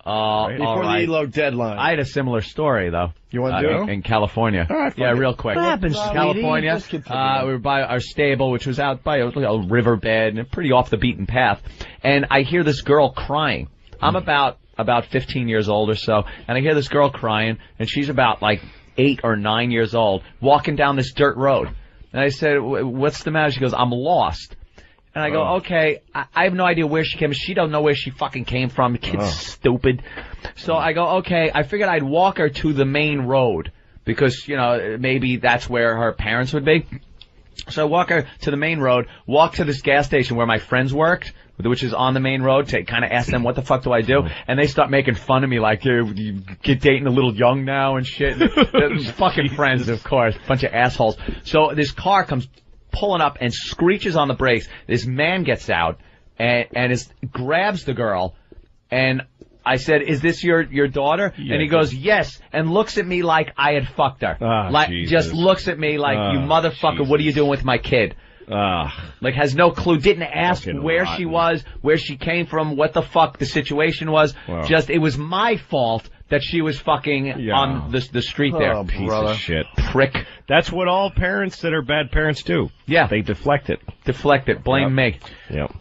Before the ELO deadline. I had a similar story, though. You want to do it? In California. All right, yeah, real quick. What happens, California. We were by our stable, which was out by a riverbed and pretty off the beaten path. And I hear this girl crying. I'm about 15 years old or so, and I hear this girl crying, and she's about like 8 or 9 years old, walking down this dirt road. And I said, what's the matter? She goes, I'm lost. And I go, okay, I have no idea where she came from. She don't know where she fucking came from. The kid's stupid. So I go, okay, I figured I'd walk her to the main road because, maybe that's where her parents would be. So I walk her to the main road, walk to this gas station where my friends worked, which is on the main road, to kind of ask them, what the fuck do I do? And they start making fun of me like, you get dating a little young now and shit. Fucking friends, of course. Bunch of assholes. So this car comes pulling up and screeches on the brakes. This man gets out and grabs the girl, and I said, is this your daughter? Yeah, and he goes, yes, and looks at me like I had fucked her. Just looks at me like, you motherfucker, Jesus. What are you doing with my kid? Like, has no clue, didn't ask where she was, where she came from, what the fuck the situation was. Wow. Just, it was my fault that she was fucking on the street there. Piece of shit. Prick. That's what all parents that are bad parents do. Yeah. They deflect it. Deflect it. Blame me. Yep.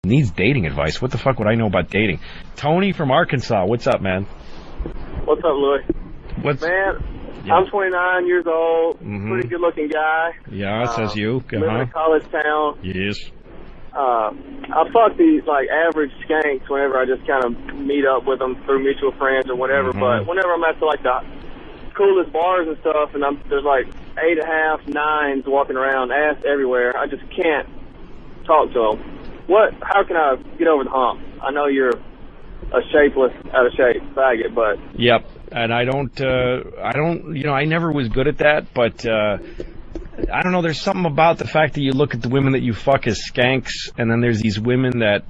Needs dating advice. What the fuck would I know about dating? Tony from Arkansas. What's up, man? What's up, Louis? Man, I'm 29 years old, pretty good-looking guy. Yeah, says you. Live in a college town. Yes. I fuck these, average skanks whenever I just kind of meet up with them through mutual friends or whatever, but whenever I'm at, the coolest bars and stuff, and there's, 8.5, 9s walking around, ass everywhere, I just can't talk to them. How can I get over the hump? I know you're a shapeless, out of shape faggot, but... Yep, and I never was good at that, but, I don't know, there's something about the fact that you look at the women that you fuck as skanks, and then there's these women that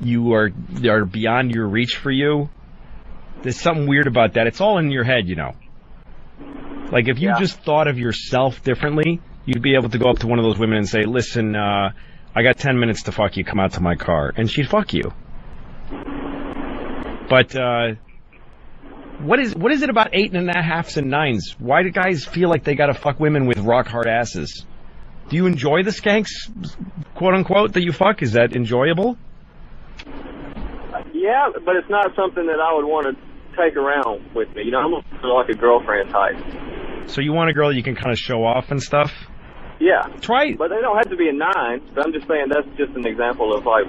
are beyond your reach for you. There's something weird about that. It's all in your head, Like, if you just thought of yourself differently, you'd be able to go up to one of those women and say, listen, I got 10 minutes to fuck you, come out to my car. And she'd fuck you. But, What is it about 8.5s and 9s? Why do guys feel like they got to fuck women with rock hard asses? Do you enjoy the skanks, quote unquote, that you fuck? Is that enjoyable? Yeah, but it's not something that I would want to take around with me. You know, I'm looking for like a girlfriend type. So you want a girl you can kind of show off and stuff? Yeah. Try. But they don't have to be a 9. But I'm just saying that's just an example of like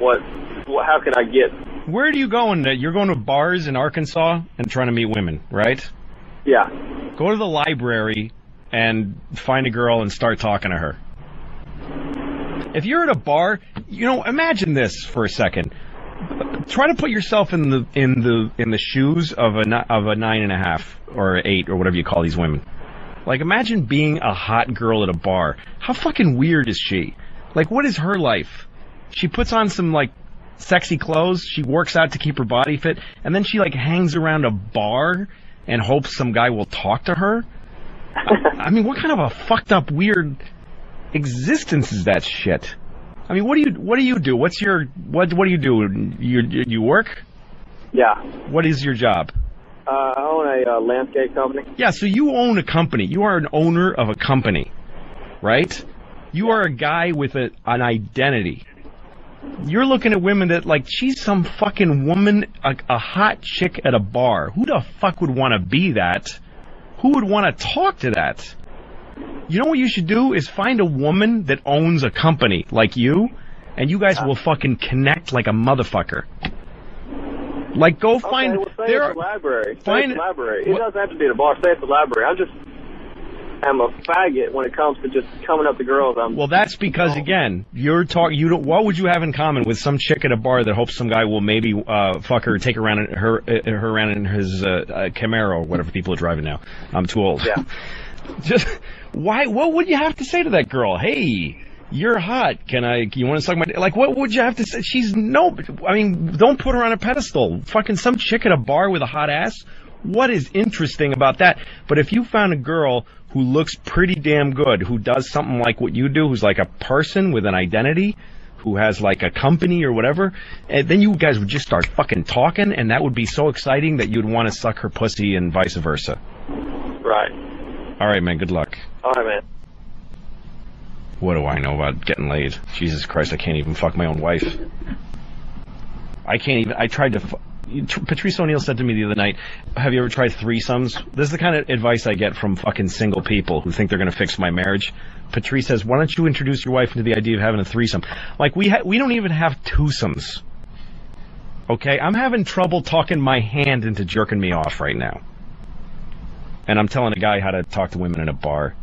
how can I get? Where do you go? You're going to bars in Arkansas and trying to meet women, right? Yeah. Go to the library and find a girl and start talking to her. If you're at a bar, you know, imagine this for a second. Try to put yourself in the shoes of a 9.5 or 8 or whatever you call these women. Like, imagine being a hot girl at a bar. How fucking weird is she? Like, what is her life? She puts on some like sexy clothes. She works out to keep her body fit, and then she like hangs around a bar and hopes some guy will talk to her. I mean, what kind of a fucked up weird existence is that shit? I mean, what do you do? What do you do? You work? Yeah. What is your job? I own a landscape company. Yeah, so you own a company. You are an owner of a company, right? You are a guy with an identity. You're looking at women that, like, she's some fucking woman, a hot chick at a bar. Who the fuck would want to be that? Who would want to talk to that? You know what you should do is find a woman that owns a company like you, and you guys will fucking connect like a motherfucker. Like, go find. Okay, well, say at the library. Say at the library. It doesn't have to be at a bar. Say at the library. I'm a faggot when it comes to just coming up to girls. Well, that's because again, what would you have in common with some chick at a bar that hopes some guy will maybe fuck her, take her around around in his Camaro, whatever people are driving now. I'm too old. Yeah. Just why? What would you have to say to that girl? Hey, you're hot. You want to suck my dick? Like, what would you have to say? I mean, don't put her on a pedestal. Fucking some chick at a bar with a hot ass. What is interesting about that? But if you found a girl who looks pretty damn good, who does something like what you do, who's like a person with an identity, who has like a company or whatever, and then you guys would just start fucking talking, and that would be so exciting that you'd want to suck her pussy and vice versa. Right. All right, man. Good luck. All right, man. What do I know about getting laid? Jesus Christ, I can't even fuck my own wife. I can't even. I tried to. Patrice O'Neill said to me the other night, have you ever tried threesomes? This is the kind of advice I get from fucking single people who think they're going to fix my marriage. Patrice says, why don't you introduce your wife into the idea of having a threesome? Like, we don't even have twosomes. Okay? I'm having trouble talking my hand into jerking me off right now. And I'm telling a guy how to talk to women in a bar.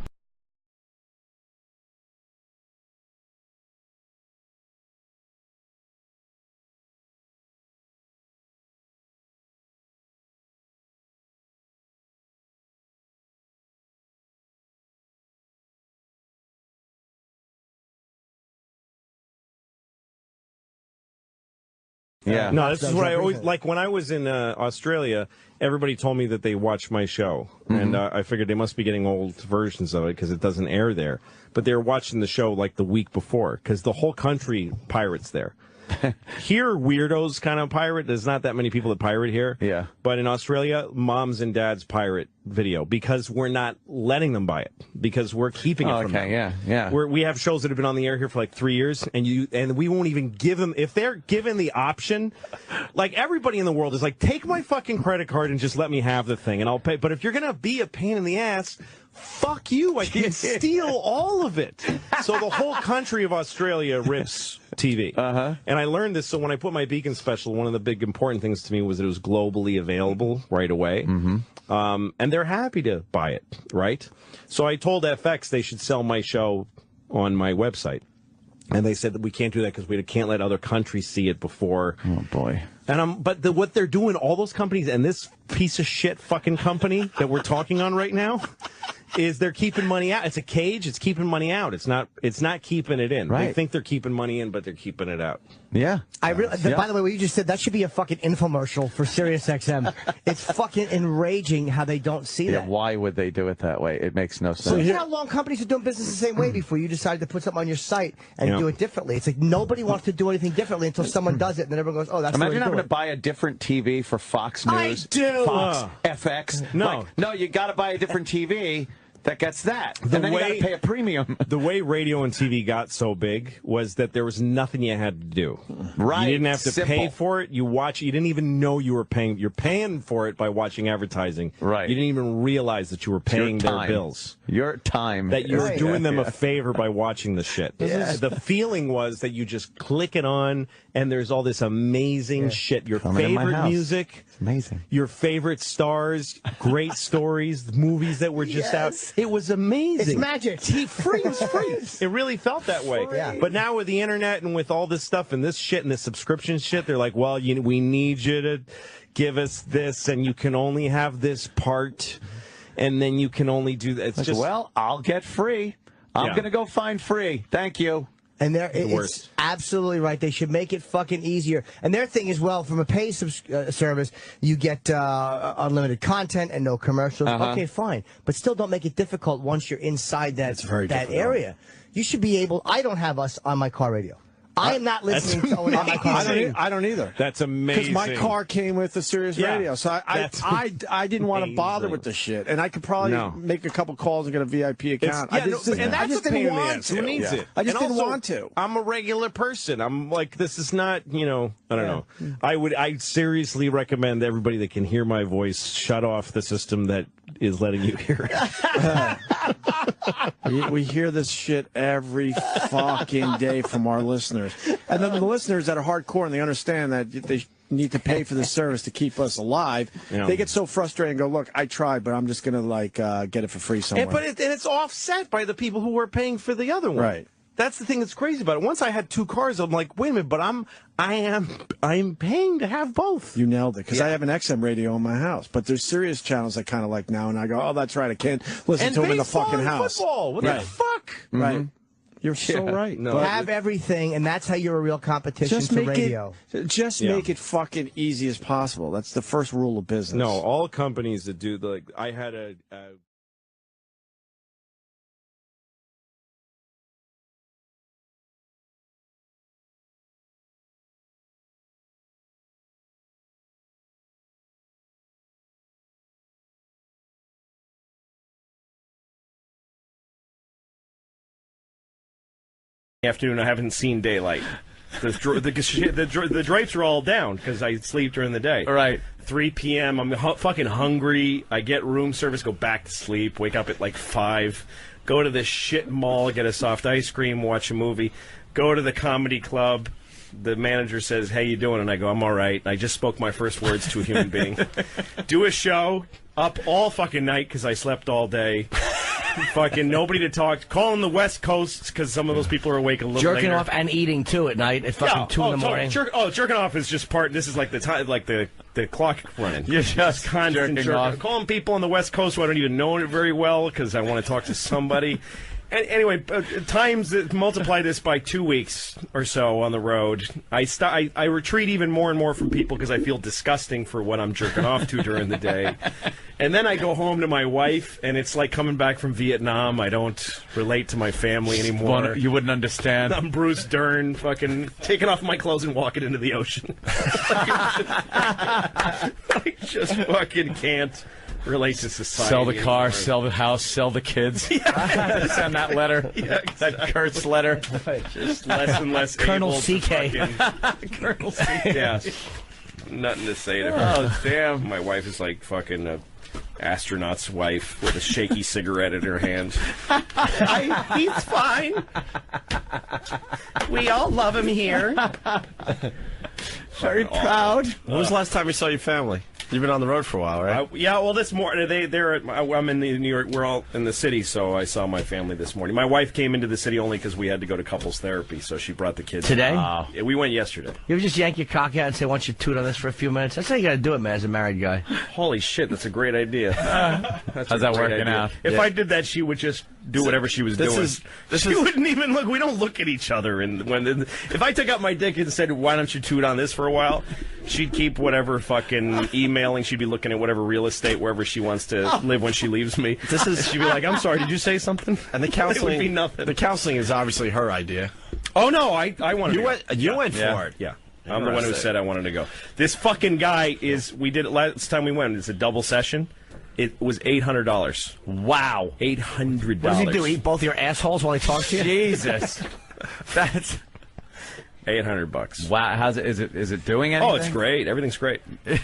Yeah. No, this is what I always like. When I was in Australia, everybody told me that they watched my show, and I figured they must be getting old versions of it because it doesn't air there. But they were watching the show like the week before because the whole country pirates there. Here, weirdos kind of pirate. There's not that many people that pirate here. Yeah. But in Australia, moms and dads pirate video because we're not letting them buy it because we're keeping it from them. Yeah. We have shows that have been on the air here for like 3 years, and we won't even give them if they're given the option. Like everybody in the world is like, take my fucking credit card and just let me have the thing, and I'll pay. But if you're gonna be a pain in the ass, fuck you! I can steal all of it. So the whole country of Australia rips TV. And I learned this. So when I put my Beacon special, one of the big important things to me was that it was globally available right away. And they're happy to buy it, right? So I told FX they should sell my show on my website. And they said that we can't do that because we can't let other countries see it before. Oh, boy. And what they're doing, all those companies and this piece of shit fucking company that we're talking on right now is they're keeping money out. It's a cage. It's keeping money out. It's not keeping it in. Right. They think they're keeping money in, but they're keeping it out. Yeah. By the way, what you just said, that should be a fucking infomercial for SiriusXM. It's fucking enraging how they don't see that. Why would they do it that way? It makes no sense. So you know how long companies are doing business the same way before you decided to put something on your site and do it differently. It's like nobody wants to do anything differently until someone does it, and then everyone goes, "Oh, that's." Imagine having to buy a different TV for Fox News, Fox FX. No, you got to buy a different TV that gets that. And then you got to pay a premium. The way radio and TV got so big was that there was nothing you had to do. Right. You didn't have to Simple. pay for it. You watch. You didn't even know you were paying. You're paying for it by watching advertising. Right. You didn't even realize that you were paying their bills. Your time. That you were doing them a favor by watching the shit. The feeling was that you just click it on, and there's all this amazing shit. Your favorite music. It's amazing. Your favorite stars, great stories, movies that were just out. It was amazing. It's magic. Free was free. It really felt that way. Yeah. But now with the internet and with all this stuff and this shit and the subscription shit, they're like, well, we need you to give us this, and you can only have this part, and then you can only do that. It's Like, just well, I'll get free. I'm going to go find free. Thank you. And it's absolutely right. They should make it fucking easier. And their thing is, well, from a paid service, you get unlimited content and no commercials. Okay, fine. But still don't make it difficult once you're inside that area. You should be able... I don't have us on my car radio. I am not listening to someone on my car. I don't either. That's amazing. Because my car came with the Sirius radio, so I didn't want to bother with the shit, and I could probably make a couple calls and get a VIP account. I just didn't want to. Who needs it? I just didn't also, want to. I'm a regular person. I'm like, this is not, I don't know. I seriously recommend everybody that can hear my voice shut off the system that is letting you hear it. We hear this shit every fucking day from our listeners. And then the listeners that are hardcore and they understand that they need to pay for the service to keep us alive, they get so frustrated and go, look, I tried, but I'm just going to get it for free somewhere. And it's offset by the people who were paying for the other one. Right. That's the thing that's crazy about it. Once I had two cars, I'm like, wait a minute, but I'm paying to have both. You nailed it, because I have an XM radio in my house, but there's Sirius channels I kind of like now, and I go, oh, that's right, I can't listen to them in the fucking house. Football, what the fuck? Right. You're so right. No. Have everything, and that's how you're a real competition to radio. Just make it fucking easy as possible. That's the first rule of business. No, all companies that do, I had a afternoon. I haven't seen daylight. The drapes are all down because I sleep during the day. Right. 3 p.m. I'm fucking hungry. I get room service, go back to sleep, wake up at like 5, go to this shit mall, get a soft ice cream, watch a movie, go to the comedy club. The manager says, "How you doing?" And I go, "I'm all right." I just spoke my first words to a human being. Do a show, up all fucking night because I slept all day. Fucking nobody to talk. Calling the West Coast because some of those people are awake a little Jerking later. off and eating too at night at fucking 2 in the morning. Jerking off is just part. This is like the time, like the clock running. You're just constant jerking off. Calling people on the West Coast who I don't even know it very well because I want to talk to somebody. Anyway, multiply this by 2 weeks or so on the road. I retreat even more and more from people because I feel disgusting for what I'm jerking off to during the day. And then I go home to my wife, and it's like coming back from Vietnam. I don't relate to my family anymore. You wouldn't understand. I'm Bruce Dern, fucking taking off my clothes and walking into the ocean. I just fucking can't relate to society. Sell the car, anymore. sell the house, sell the kids. Send that letter. Yeah, exactly. That Kurt's letter. Just less and less Colonel able CK. to fucking... Colonel CK. Yeah. Nothing to say to her. Oh, damn. My wife is like fucking a astronaut's wife with a shaky cigarette in her hand. He's fine. We all love him here. Very proud. When was the last time you saw your family? You've been on the road for a while, right? Yeah, well, this morning, I'm in New York. We're all in the city, so I saw my family this morning. My wife came into the city only because we had to go to couples therapy, so she brought the kids. Today? Yeah, we went yesterday. You ever just yank your cock out and say, "Why don't you toot on this for a few minutes?" That's how you got to do it, man, as a married guy. Holy shit, that's a great idea. How's that working out? If I did that, she would just do whatever she was doing. She wouldn't even look. We don't look at each other. If I took out my dick and said, "Why don't you toot on this for a while?" she'd keep whatever fucking emailing. She'd be looking at whatever real estate wherever she wants to live when she leaves me. She'd be like, "I'm sorry, did you say something?" And the counseling it would be nothing. The counseling is obviously her idea. Oh no, I wanted. You went for it. Yeah. I'm the one who said I wanted to go. This fucking guy we did it last time we went. It's a double session. It was $800. Wow. $800. What does he do? Eat both your assholes while he talks to you? Jesus. That's $800. Wow. How's it? Is it doing anything? Oh, it's great. Everything's great. It's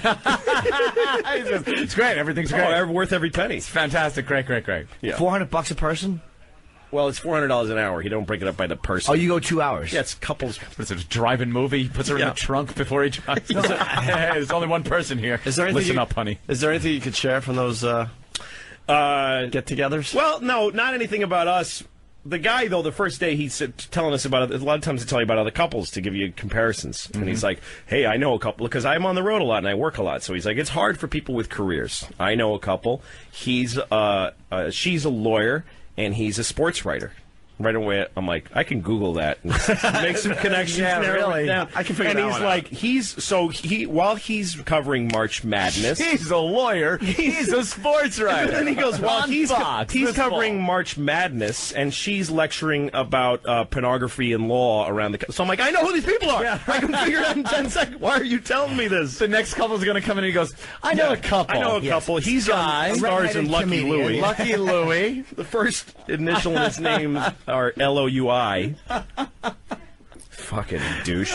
great. Everything's great. Oh, worth every penny. It's fantastic. Great. Yeah. $400 a person? Well, it's $400 an hour. You don't break it up by the person. Oh, you go 2 hours? Yeah, it's couples. What is it, a drive-in movie? He puts her in the trunk before he drives. There's only one person here. Listen up, honey. Is there anything you could share from those get-togethers? Well, no, not anything about us. The guy, though, the first day, he's telling us about it. A lot of times they tell you about other couples to give you comparisons. Mm-hmm. And he's like, hey, I know a couple, because I'm on the road a lot and I work a lot. So he's like, it's hard for people with careers. I know a couple. She's a lawyer, and he's a sports writer. Right away, I'm like, I can Google that and make some connections. Yeah, really. I can figure that out. And he's like, while he's covering March Madness, he's a lawyer. He's a sports writer. And then he goes, well, he's covering March Madness, and she's lecturing about pornography and law around the. So I'm like, I know who these people are. Yeah. I can figure it out in 10 seconds. Why are you telling me this? The next couple's going to come in and he goes, I know a couple. I know a couple. He's on stars in Lucky Louie. Lucky Louie. The first initial in his name are L-O-U-I. Fucking douche.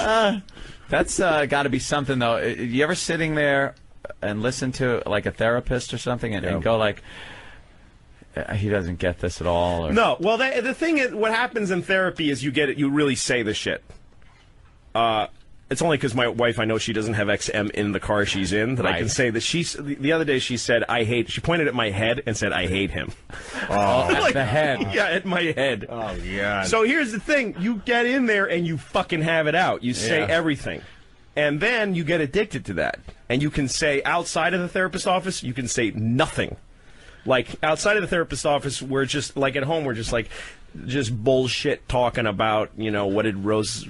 That's got to be something, though. You ever sitting there and listen to, like, a therapist or something and go, like, he doesn't get this at all? Or... No. Well, the thing is, what happens in therapy is you really say the shit. It's only because my wife, I know she doesn't have XM in the car she's in, that I can say that the other day she said, she pointed at my head and said, I hate him. Oh, at the head. Yeah, at my head. Oh, God. So here's the thing. You get in there and you fucking have it out. You say everything. And then you get addicted to that. And you can say, outside of the therapist's office, you can say nothing. Like, outside of the therapist's office, we're just, like, at home, we're just, like, just bullshit talking about, what did Rosie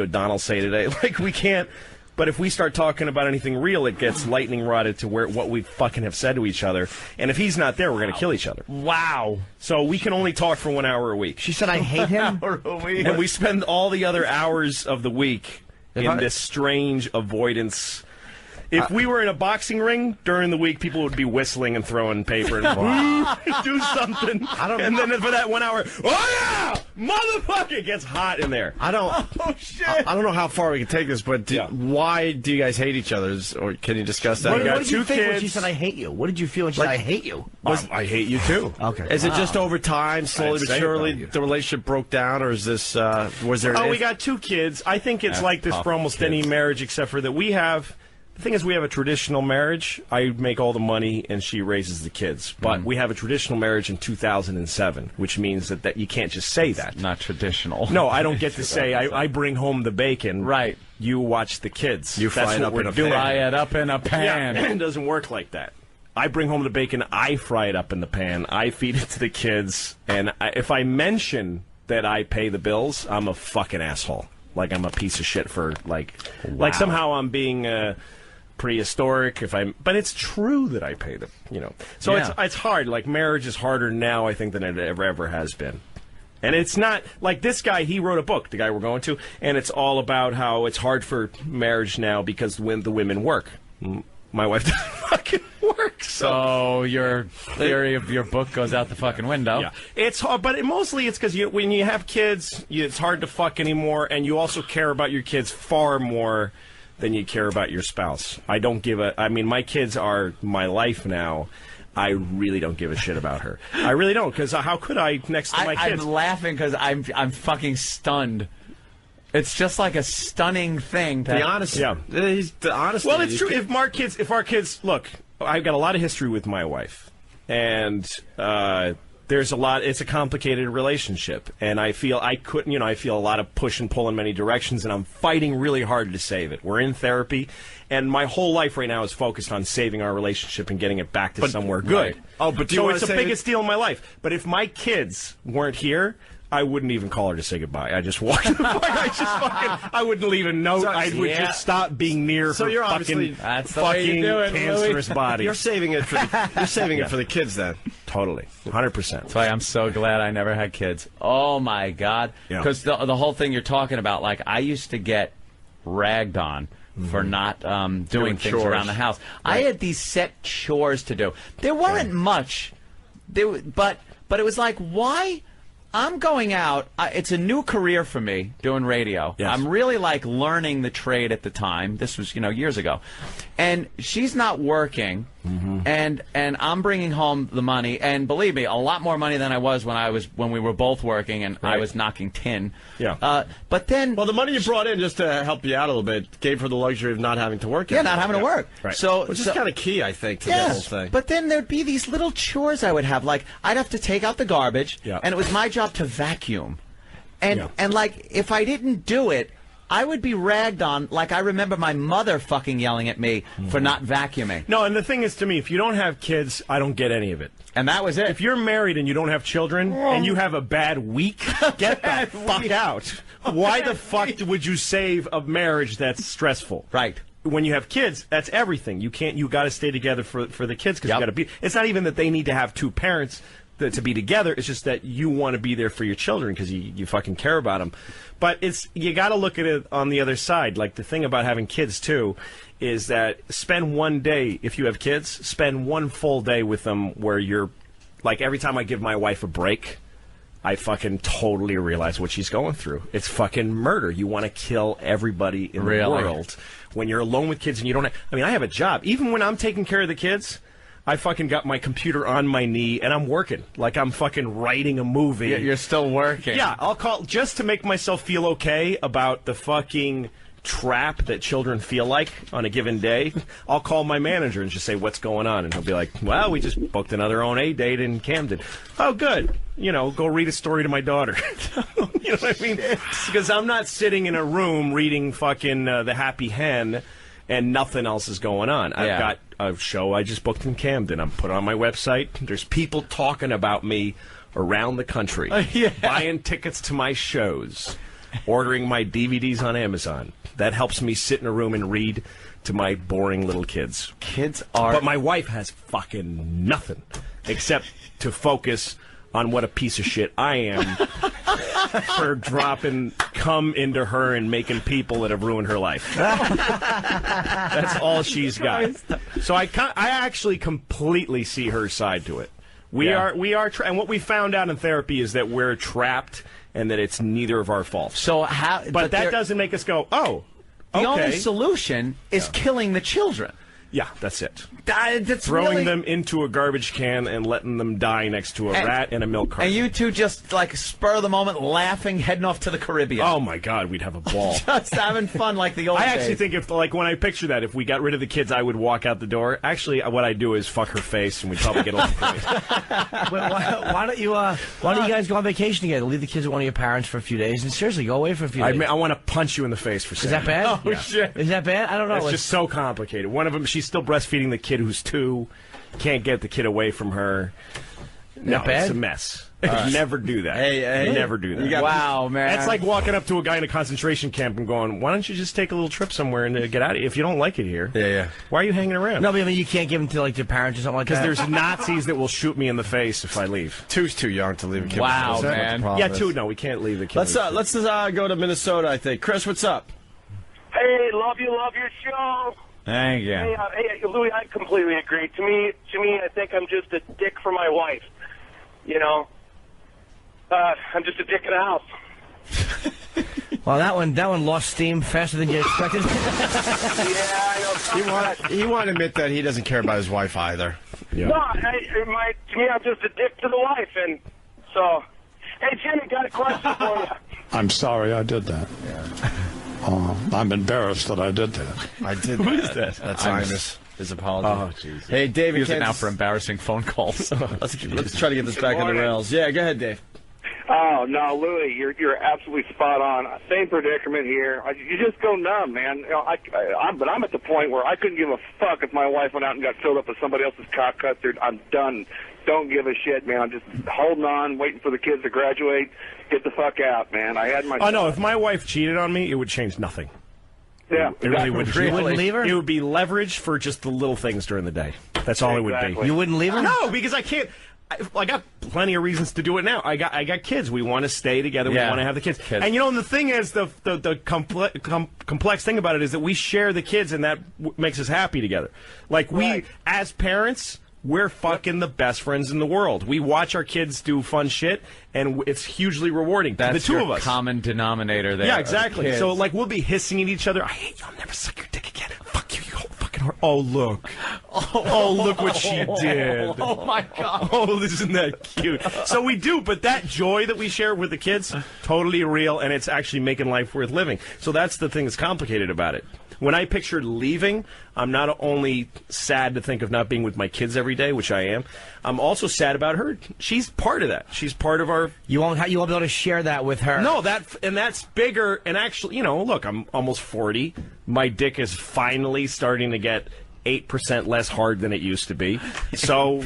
O'Donnell say today? Like, we can't. But if we start talking about anything real, it gets lightning rodded to what we fucking have said to each other. And if he's not there, we're going to kill each other. Wow. So we can only talk for 1 hour a week. She said, I hate him? And we spend all the other hours of the week in this strange avoidance. If we were in a boxing ring during the week, people would be whistling and throwing paper and do something. And then for that 1 hour, oh yeah, motherfucker, it gets hot in there. I don't know how far we can take this, but why do you guys hate each other? Or can you discuss that? What did you think when she said, I hate you? What did you feel when she said, I hate you? I hate you too. Okay. Is it just over time, slowly but surely, the relationship broke down, or is this, was there... Oh, we got 2 kids. I think it's like this for almost any marriage, except for that we have... The thing is, we have a traditional marriage. I make all the money, and she raises the kids. But we have a traditional marriage in 2007, which means that you can't just say that. Not traditional. No, I don't get to say, I bring home the bacon. Right. You watch the kids. You fry it up in a pan. Fry it up in a pan. Yeah, it doesn't work like that. I bring home the bacon, I fry it up in the pan, I feed it to the kids, and if I mention that I pay the bills, I'm a fucking asshole. Like, I'm a piece of shit for, like somehow I'm being... prehistoric but it's true that I pay them, So it's hard. Like, marriage is harder now, I think, than it ever has been. And it's not like this guy, he wrote a book, the guy we're going to, and it's all about how it's hard for marriage now because the women work. My wife doesn't fucking work. So your theory of your book goes out the fucking window. Yeah. It's hard, but mostly it's because when you have kids, it's hard to fuck anymore, and you also care about your kids far more than you care about your spouse. I don't give I mean, my kids are my life now. I really don't give a shit about her. I really don't, because how could I next to my kids? I'm laughing because I'm fucking stunned. It's just like a stunning thing. The honesty. Yeah. The honesty. Well, it's true. If our kids, look, I've got a lot of history with my wife, and there's a lot. It's a complicated relationship, and I feel I feel a lot of push and pull in many directions, and I'm fighting really hard to save it. We're in therapy, and my whole life right now is focused on saving our relationship and getting it back to somewhere good. Right. Oh, but so it's the biggest deal in my life. But if my kids weren't here, I wouldn't even call her to say goodbye. I just walked. I wouldn't leave a note. I would just stop being near so her you're fucking cancerous body. You're saving it for it for the kids then. Totally, 100%. That's why I'm so glad I never had kids. Oh my God! Because the whole thing you're talking about, like I used to get ragged on for not doing things chores around the house. Right. I had these set chores to do. There weren't much, but it was like, why? I'm going out. It's a new career for me doing radio. Yes. I'm really like learning the trade at the time. This was, years ago. And she's not working, and I'm bringing home the money. And believe me, a lot more money than I was when we were both working, and I was knocking tin. Yeah. But then, well, the money you brought in just to help you out a little bit gave her the luxury of not having to work. Yeah, not having to work. Right. Which is kind of key, I think, to the whole thing. But then there'd be these little chores I would have. Like I'd have to take out the garbage, and it was my job to vacuum. And like if I didn't do it, I would be ragged on. Like I remember my mother fucking yelling at me for not vacuuming. No, and the thing is, to me, if you don't have kids, I don't get any of it. And that was it. If you're married and you don't have children and you have a bad week, get the fuck out. Why the fuck would you save a marriage that's stressful? Right. When you have kids, that's everything. You got to stay together for the kids because you got to be. It's not even that they need to have two parents to be together. It's just that you want to be there for your children because you fucking care about them. But you got to look at it on the other side. Like the thing about having kids too is that spend one day, if you have kids, spend one full day with them where you're like, every time I give my wife a break, I fucking totally realize what she's going through. It's fucking murder. You want to kill everybody in the world when you're alone with kids and you don't have, I have a job. Even when I'm taking care of the kids, I fucking got my computer on my knee and I'm working. Like I'm fucking writing a movie. You're still working. Yeah, I'll call just to make myself feel okay about the fucking trap that children feel like on a given day. I'll call my manager and just say, what's going on? And he'll be like, well, we just booked another O&A date in Camden. Oh, good. Go read a story to my daughter. You know what I mean? Because I'm not sitting in a room reading fucking The Happy Hen and nothing else is going on. I've got a show I just booked in Camden. I'm put on my website. There's people talking about me around the country, buying tickets to my shows, ordering my DVDs on Amazon. That helps me sit in a room and read to my boring little kids. But my wife has fucking nothing except to focus on what a piece of shit I am for dropping cum into her and making people that have ruined her life. That's all she's got. So I actually completely see her side to it. We are, and what we found out in therapy is that we're trapped and that it's neither of our faults. So how? But that doesn't make us go, oh, the only solution is killing the children. Yeah, that's it. That's throwing them into a garbage can and letting them die next to a rat in a milk carton. And you two just like spur of the moment, laughing, heading off to the Caribbean. Oh my God, we'd have a ball. Just having fun like the old days. I actually think when I picture that, if we got rid of the kids, I would walk out the door. Actually, what I'd do is fuck her face, and we'd probably get along great. Why don't you guys go on vacation together? Leave the kids with one of your parents for a few days, and seriously, go away for a few days. I want to punch you in the face for saying that bad? Oh shit! Is that bad? I don't know. It's just so complicated. One of them, she's still breastfeeding the kid who's 2. Can't get the kid away from her. No, it's a mess. Never do that. Hey. Never do that. Wow, man. That's like walking up to a guy in a concentration camp and going, why don't you just take a little trip somewhere and get out of here? If you don't like it here, why are you hanging around? No, but you can't give them to like their parents or something like that. Because there's Nazis that will shoot me in the face if I leave. 2's too young to leave a kid. Wow, man. Yeah, 2, no, we can't leave the kid. Let's go to Minnesota, I think. Chris, what's up? Hey, love your show. Thank you. Hey, Louis, I completely agree. To me, I think I'm just a dick for my wife. I'm just a dick in the house. Well, that one lost steam faster than you expected. I know. He won't admit that he doesn't care about his wife either. Yeah. No, to me, I'm just a dick to the wife, and so. Hey, Jimmy, got a question for you. I'm sorry I did that. I'm embarrassed that I did that. I did. Who is that? That's Imus. His apology. Oh, jeez. Hey, Dave. Use it now for embarrassing phone calls. Let's try to get this back on the rails. Yeah, go ahead, Dave. Oh, no, Louis, you're absolutely spot on. Same predicament here. You just go numb, man. You know, but I'm at the point where I couldn't give a fuck if my wife went out and got filled up with somebody else's cock custard. I'm done. Don't give a shit, man. I'm just holding on, waiting for the kids to graduate. Get the fuck out, man. I had my... Oh, no, if my wife cheated on me, it would change nothing. Yeah. It really would. You wouldn't leave her? It would be leverage for just the little things during the day. That's all it would be. You wouldn't leave her? No, because I can't. I got plenty of reasons to do it now. I got kids. We want to stay together. We want to have the kids. And you know, and the thing is, the complex thing about it is that we share the kids, and that makes us happy together. Like we, as parents, we're fucking the best friends in the world. We watch our kids do fun shit, and it's hugely rewarding. That's the two your of us. common denominator there. Yeah, exactly. So like we'll be hissing at each other. I hate you. I'll never suck your dick again. Fuck you, you whole fucking whore. Oh look. Oh look what she did. Oh my god. Oh, isn't that cute? So we do, but that joy that we share with the kids, totally real, and it's actually making life worth living. So that's the thing that's complicated about it. When I pictured leaving, I'm not only sad to think of not being with my kids every day, which I am, I'm also sad about her. She's part of that. She's part of our... You won't be able to share that with her. No, that's bigger. And actually, you know, look, I'm almost 40. My dick is finally starting to get 8% less hard than it used to be. So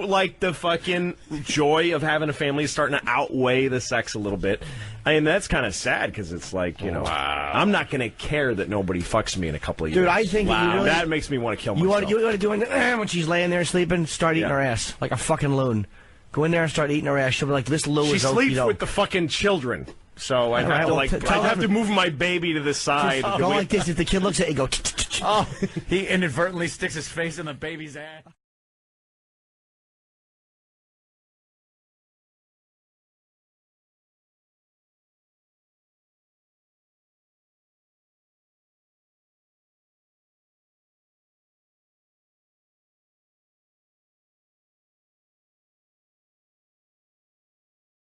like the fucking joy of having a family is starting to outweigh the sex a little bit. I mean, that's kind of sad because it's like, you know, I'm not going to care that nobody fucks me in a couple of years. Dude, I think you really, that makes me want to kill myself. You want to do it when she's laying there sleeping, start eating her ass like a fucking loon. Go in there and start eating her ass. She'll be like, this Lou is... She sleeps with the fucking children. So I have to move my baby to the side. Go like this. If the kid looks at you, go... Oh, he inadvertently sticks his face in the baby's ass.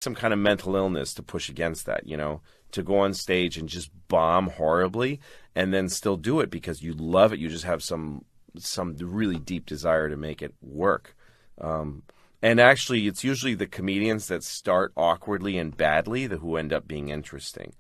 Some kind of mental illness to push against that, you know, to go on stage and just bomb horribly and then still do it because you love it. You just have some really deep desire to make it work. And actually, it's usually the comedians that start awkwardly and badly who end up being interesting.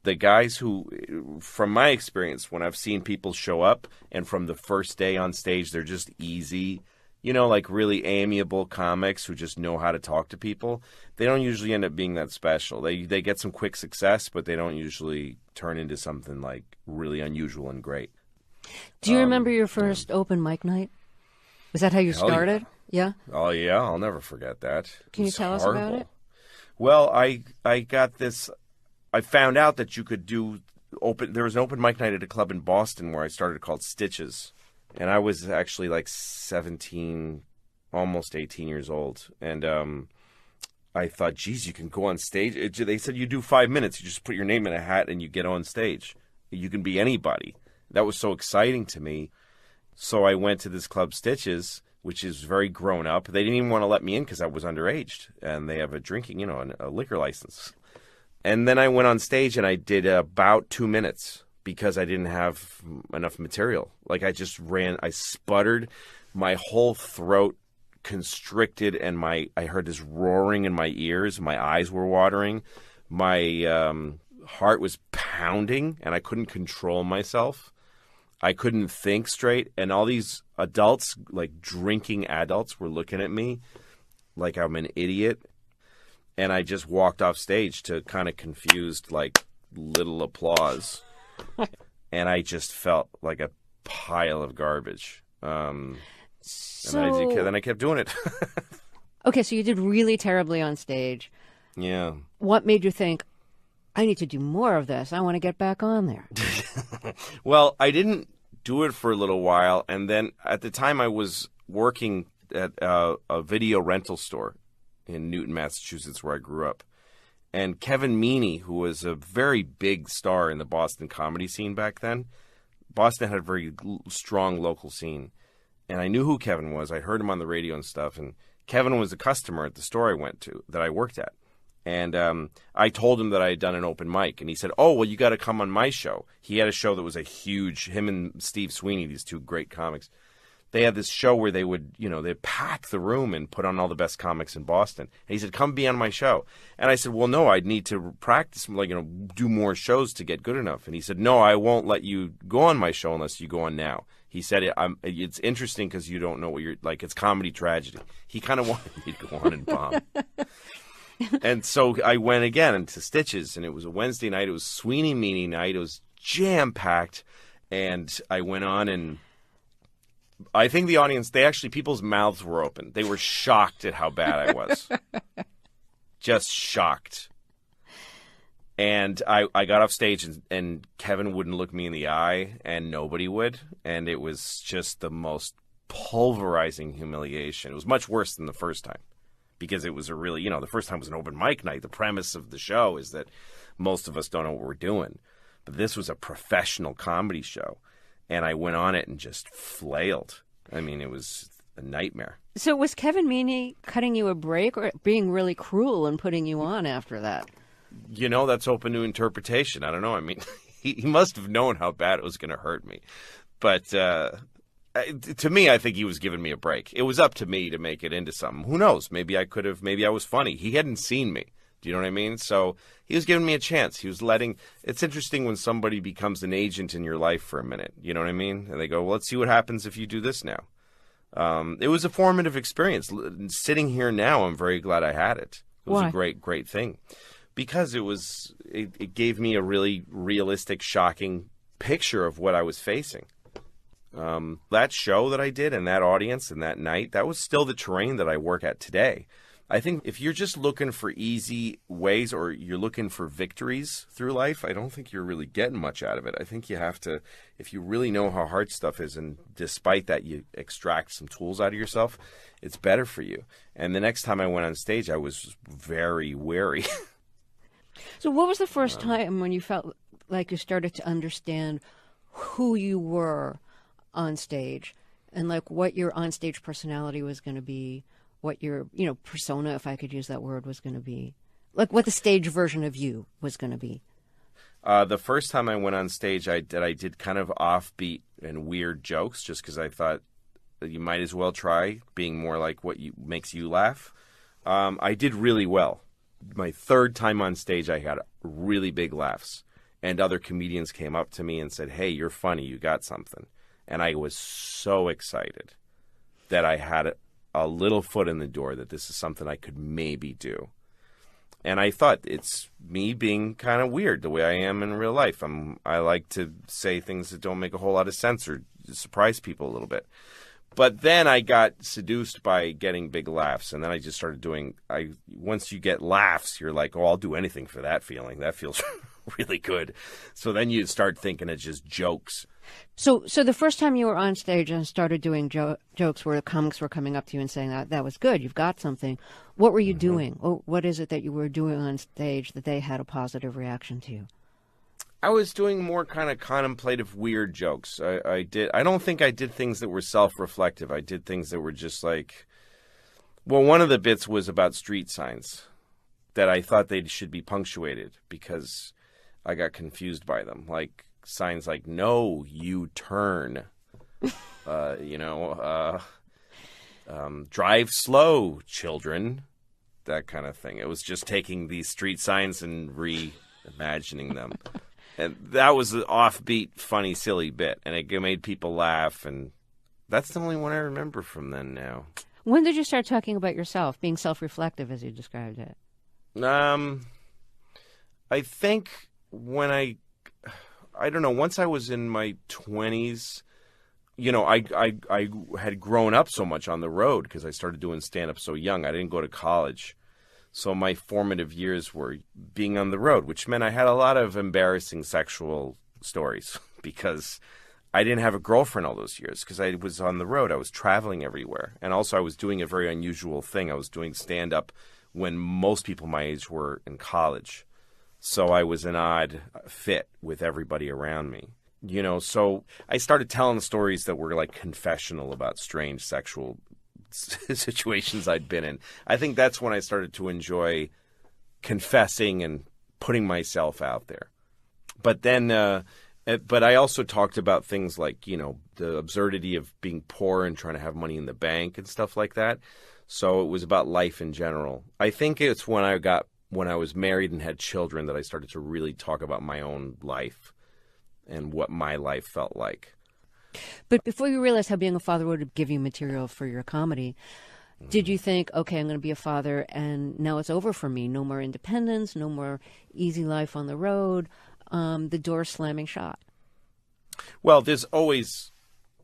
The guys who, from my experience, when I've seen people show up and from the first day on stage, they're just easy, you know, like really amiable comics who just know how to talk to people, they don't usually end up being that special. They get some quick success, but they don't usually turn into something like really unusual and great. Do you remember your first open mic night? Was that how you started? Yeah. Oh, yeah. I'll never forget that. Can you tell us about it? Well, I got this. I found out that you could do there was an open mic night at a club in Boston where I started called Stitches. And I was actually like 17, almost 18 years old. And I thought, geez, you can go on stage. They said you do 5 minutes. You just put your name in a hat and you get on stage. You can be anybody. That was so exciting to me. So I went to this club Stitches, which is very grown up. They didn't even want to let me in because I was underage. And they have a drinking, you know, a liquor license. And then I went on stage and I did about 2 minutes. Because I didn't have enough material. Like I sputtered, my whole throat constricted, and I heard this roaring in my ears. My eyes were watering. My heart was pounding, and I couldn't control myself. I couldn't think straight, and all these adults, like drinking adults, were looking at me like I'm an idiot. And I just walked off stage to kind of confused, like, little applause. And I just felt like a pile of garbage. And then I kept doing it. Okay, so you did really terribly on stage. Yeah. What made you think, I need to do more of this? I want to get back on there. Well, I didn't do it for a little while. And then at the time I was working at a video rental store in Newton, Massachusetts, where I grew up. And Kevin Meaney, who was a very big star in the Boston comedy scene back then, Boston had a very strong local scene. And I knew who Kevin was. I heard him on the radio and stuff. And Kevin was a customer at the store I went to, that I worked at. And I told him that I had done an open mic, and he said, "Oh, well, you got to come on my show." He had a show that was a huge, him and Steve Sweeney, these two great comics. They had this show where they would, they'd pack the room and put on all the best comics in Boston. And he said, "Come be on my show." And I said, "Well, no, I'd need to practice, do more shows to get good enough." And he said, "No, I won't let you go on my show unless you go on now." He said, "It's interesting because you don't know what you're like. It's comedy tragedy." He kind of wanted me to go on and bomb. And so I went again into Stitches, and it was a Wednesday night. It was Sweeney Meanie night. It was jam-packed. And I went on, and I think the audience, people's mouths were open. They were shocked at how bad I was. Just shocked. And I got off stage, and Kevin wouldn't look me in the eye, and nobody would. And it was just the most pulverizing humiliation. It was much worse than the first time, because it was a really, the first time was an open mic night. The premise of the show is that most of us don't know what we're doing. But this was a professional comedy show, and I went on it and just flailed. I mean, it was a nightmare. So was Kevin Meaney cutting you a break or being really cruel and putting you on after that? That's open to interpretation. I don't know. I mean, he must have known how bad it was going to hurt me. But to me, I think he was giving me a break. It was up to me to make it into something. Who knows? Maybe I was funny. He hadn't seen me. Do you know what I mean? So he was giving me a chance. He was it's interesting when somebody becomes an agent in your life for a minute. You know what I mean? And they go, "Well, let's see what happens if you do this now." It was a formative experience. Sitting here now, I'm very glad I had it. It was a great, great thing. Because it gave me a really realistic, shocking picture of what I was facing. That show that I did and that audience and that night, that was still the terrain that I work at today. I think if you're just looking for easy ways or you're looking for victories through life, I don't think you're really getting much out of it. I think you have to, if you really know how hard stuff is, and despite that you extract some tools out of yourself, it's better for you. And the next time I went on stage, I was very wary. So what was the first time when you felt like you started to understand who you were on stage and like what your onstage personality was going to be, what your, persona, if I could use that word, was going to be, like what the stage version of you was going to be? The first time I went on stage, I did kind of offbeat and weird jokes just because I thought you might as well try being more like what makes you laugh. I did really well. My third time on stage, I had really big laughs, and other comedians came up to me and said, "Hey, you're funny. You got something." And I was so excited that I had a little foot in the door that this is something I could maybe do. And I thought it's me being kind of weird the way I am in real life. I like to say things that don't make a whole lot of sense or surprise people a little bit. But then I got seduced by getting big laughs, and then I just started once you get laughs, you're like, "Oh, I'll do anything for that feeling. That feels really good." So then you start thinking it's just jokes. So the first time you were on stage and started doing jokes where the comics were coming up to you and saying that was good, you've got something. What were you doing? What is it that you were doing on stage that they had a positive reaction to you? I was doing more kind of contemplative, weird jokes. I don't think I did things that were self-reflective. I did things that were just like, well, one of the bits was about street signs that I thought they should be punctuated because I got confused by them. Like signs like "No, you turn," "Drive slow, children," that kind of thing. It was just taking these street signs and reimagining them. And that was an offbeat, funny, silly bit, and it made people laugh, and that's the only one I remember from then now. When did you start talking about yourself, being self-reflective, as you described it? I think when I don't know, once I was in my 20s, I had grown up so much on the road because I started doing stand-up so young. I didn't go to college. So my formative years were being on the road, which meant I had a lot of embarrassing sexual stories because I didn't have a girlfriend all those years because I was on the road. I was traveling everywhere. And also I was doing a very unusual thing. I was doing stand-up when most people my age were in college. So I was an odd fit with everybody around me. So I started telling stories that were like confessional about strange sexual situations I'd been in. I think that's when I started to enjoy confessing and putting myself out there. But then, but I also talked about things like, the absurdity of being poor and trying to have money in the bank and stuff like that. So it was about life in general. I think it's when I was married and had children that I started to really talk about my own life and what my life felt like. But before you realized how being a father would give you material for your comedy, did you think, okay, I'm going to be a father and now it's over for me? No more independence, no more easy life on the road, the door slamming shut? Well, there's always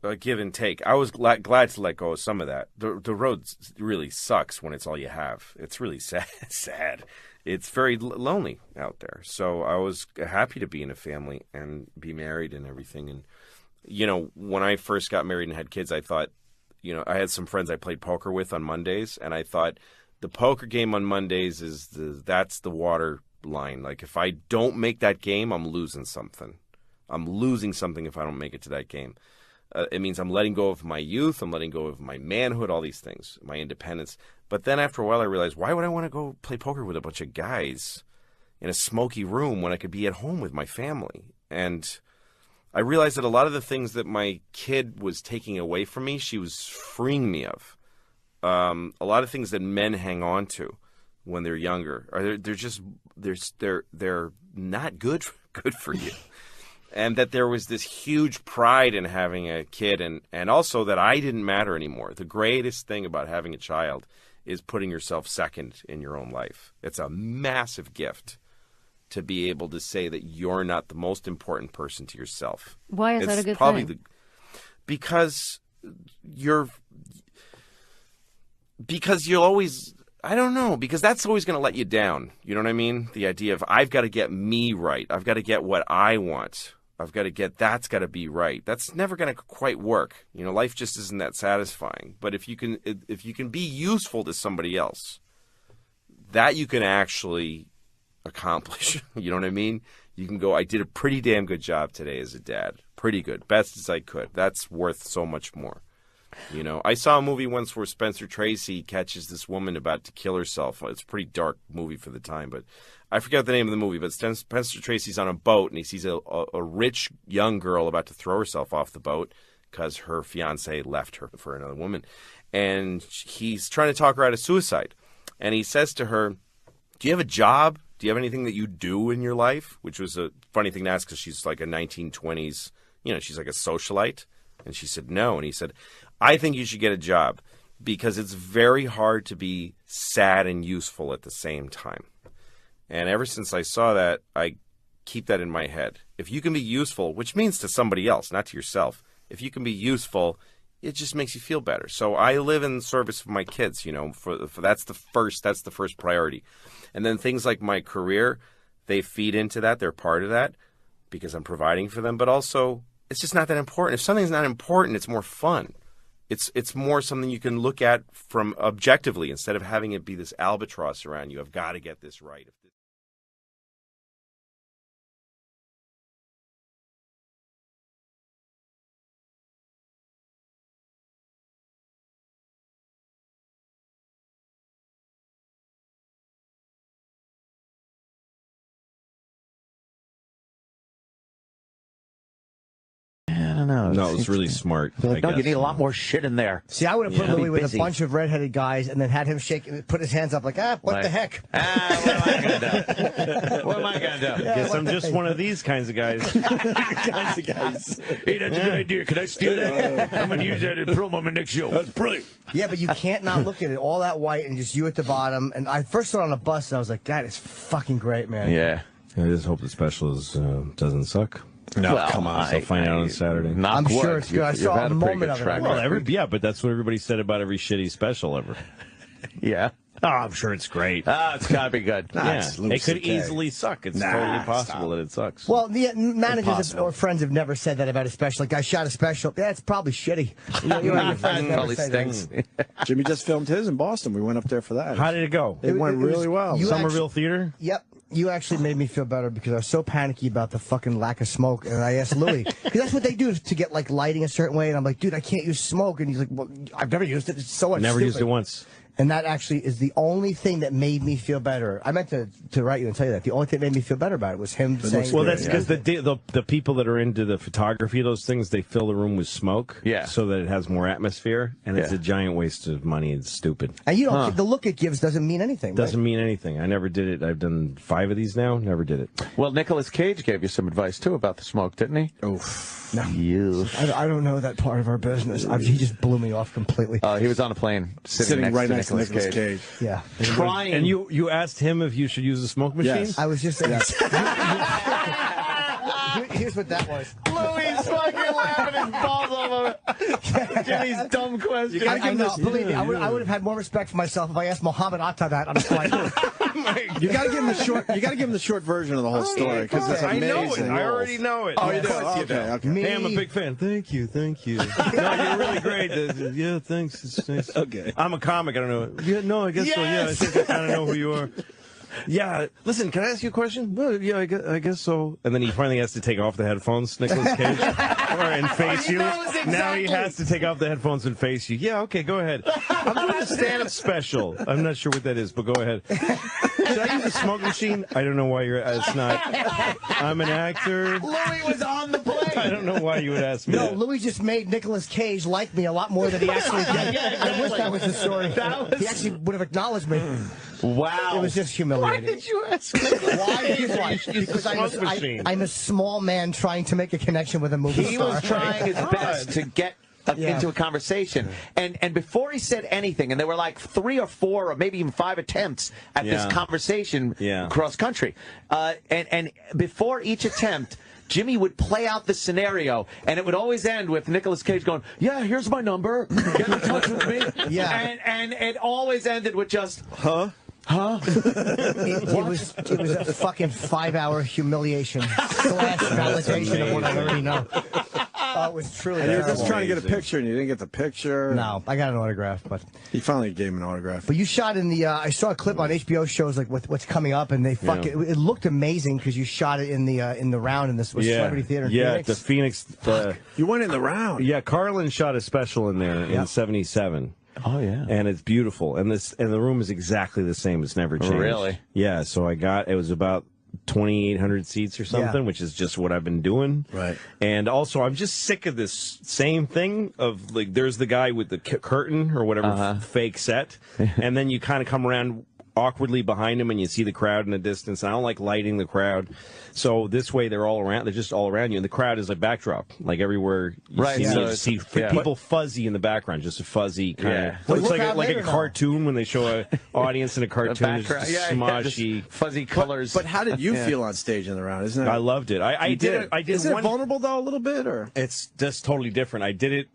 a give and take. I was glad to let go of some of that. The road really sucks when it's all you have. It's really sad. It's very lonely out there. So I was happy to be in a family and be married and everything. And, when I first got married and had kids, I thought, I had some friends I played poker with on Mondays, and I thought the poker game on Mondays that's the water line. Like, if I don't make that game, I'm losing something. I'm losing something if I don't make it to that game. It means I'm letting go of my youth, I'm letting go of my manhood, all these things, my independence. But then after a while I realized, why would I want to go play poker with a bunch of guys in a smoky room when I could be at home with my family? And I realized that a lot of the things that my kid was taking away from me, she was freeing me of. A lot of things that men hang on to when they're younger, they're not good for you. And that there was this huge pride in having a kid, and also that I didn't matter anymore. The greatest thing about having a child is putting yourself second in your own life. It's a massive gift to be able to say that you're not the most important person to yourself. Why is that a good thing? Because you'll always, I don't know, because that's always going to let you down. You know what I mean? The idea of, I've got to get me right. I've got to get what I want. That's got to be right. That's never going to quite work. Life just isn't that satisfying. But if you can be useful to somebody else, that you can actually accomplish. You know what I mean? You can go, I did a pretty damn good job today as a dad. Pretty good. Best as I could. That's worth so much more. I saw a movie once where Spencer Tracy catches this woman about to kill herself. It's a pretty dark movie for the time, but I forget the name of the movie. But Spencer Tracy's on a boat, and he sees a rich young girl about to throw herself off the boat because her fiancé left her for another woman. And he's trying to talk her out of suicide. And he says to her, do you have a job? Do you have anything that you do in your life? Which was a funny thing to ask because she's like a 1920s, she's like a socialite. And she said, no. And he said, I think you should get a job because it's very hard to be sad and useful at the same time. And ever since I saw that, I keep that in my head. If you can be useful, which means to somebody else, not to yourself, if you can be useful, it just makes you feel better. So I live in service of my kids, for that's the first priority. And then things like my career, they feed into that. They're part of that because I'm providing for them. But also, it's just not that important. If something's not important, it's more fun. It's more something you can look at from objectively instead of having it be this albatross around you. I've got to get this right. No, it was really smart. You need a lot more shit in there. See, I would have put Louis with a bunch of redheaded guys and then had him put his hands up like, what the heck? What am I going to do? What am I going to do? Guess I'm just one of these kinds of guys. Hey, that's a good idea. Can I steal that? I'm going to use that in promo on my next show. That's brilliant. Yeah, but you can't not look at it. All that white and just you at the bottom. And I first saw it on a bus and I was like, that is fucking great, man. Yeah. I just hope the special doesn't suck. No, well, come on. I'll find out on Saturday. I'm sure it's good. I saw a moment of it. Well, but that's what everybody said about every shitty special ever. Yeah. Oh, I'm sure it's great. It's got to be good. It could easily suck. It's totally possible that it sucks. Well, the managers or friends have never said that about a special. Like, I shot a special. Yeah, it's probably shitty. Probably stinks. Jimmy just filmed his in Boston. We went up there for that. How did it go? It went really well. Somerville Theater? Yep. You actually made me feel better because I was so panicky about the fucking lack of smoke. And I asked Louis, because that's what they do to get, like, lighting a certain way. And I'm like, dude, I can't use smoke. And he's like, well, I've never used it. It's so much Never used it once. And that actually is the only thing that made me feel better. I meant to write you and tell you that. The only thing that made me feel better about it was him saying... Well, that's because the people that are into the photography of those things, they fill the room with smoke so that it has more atmosphere, and it's a giant waste of money. It's stupid. And you don't, the look it gives doesn't mean anything. Doesn't mean anything. I never did it. I've done 5 of these now. Never did it. Well, Nicolas Cage gave you some advice, too, about the smoke, didn't he? No. I don't know that part of our business. He just blew me off completely. He was on a plane sitting right next to Nicolas Cage. Yeah. Trying. And you asked him if you should use a smoke machine? Yes. I was just saying. Here's what that was. Louis fucking laughing his balls off of Jimmy's dumb question. Believe me, I would have had more respect for myself if I asked Muhammad Atta that on a flight. You got to give him the short. You got to give him the short version of the whole story because it's amazing. I know it. I already know it. Oh, you do? Okay. Hey, I'm a big fan. Thank you. No, you're really great. Yeah, thanks. It's nice. Okay. I'm a comic. I don't know. Yeah, no, I guess so. Yeah, I think I kind of know who you are. Yeah, listen, can I ask you a question? Well, yeah, I guess so. And then he finally has to take off the headphones, Nicolas Cage, and face you. Now he has to take off the headphones and face you. Yeah, okay, go ahead. I'm doing a stand-up special. I'm not sure what that is, but go ahead. Should I use a smoke machine? I don't know why you're... It's not... I'm an actor. Louis was on the plane. I don't know why you would ask me that. Louis just made Nicolas Cage like me a lot more than he actually did. I wish that was the story. He actually would have acknowledged me. Wow. It was just humiliating. Why did you ask me? Why? Because I'm a small man trying to make a connection with a movie He star. was trying his best to get into a conversation. And before he said anything, and there were like 3 or 4 or maybe even 5 attempts at this conversation cross country. And before each attempt, Jimmy would play out the scenario, and it would always end with Nicolas Cage going, yeah, here's my number. Get in touch with me. Yeah. And it always ended with just, huh? It was a fucking 5-hour humiliation / validation of what I already know. It was truly And you were just trying to get a picture, and you didn't get the picture. No, I got an autograph, but he finally gave him an autograph. But you shot in the. I saw a clip on HBO shows like what's coming up, and they it looked amazing because you shot it in the round in this Celebrity Theater. In Phoenix. The Phoenix. You went in the round. Yeah, Carlin shot a special in there in '77. Oh yeah, and it's beautiful, and the room is exactly the same. It's never changed. Really? Yeah. So it was about 2,800 seats or something, which is just what I've been doing. Right. And also, I'm just sick of this same thing of like, there's the guy with the curtain or whatever fake set, and then you kind of come around awkwardly behind him and you see the crowd in the distance. I don't like lighting the crowd. So this way they're just all around you, and the crowd is a backdrop, like everywhere you see people fuzzy in the background, just a fuzzy kind of looks like a cartoon when they show an audience in a cartoon. It's just smoshy, fuzzy colors. But how did you feel on stage in the round? Isn't it? I loved it. I did. Is it vulnerable though a little bit, or it's just totally different? I did it.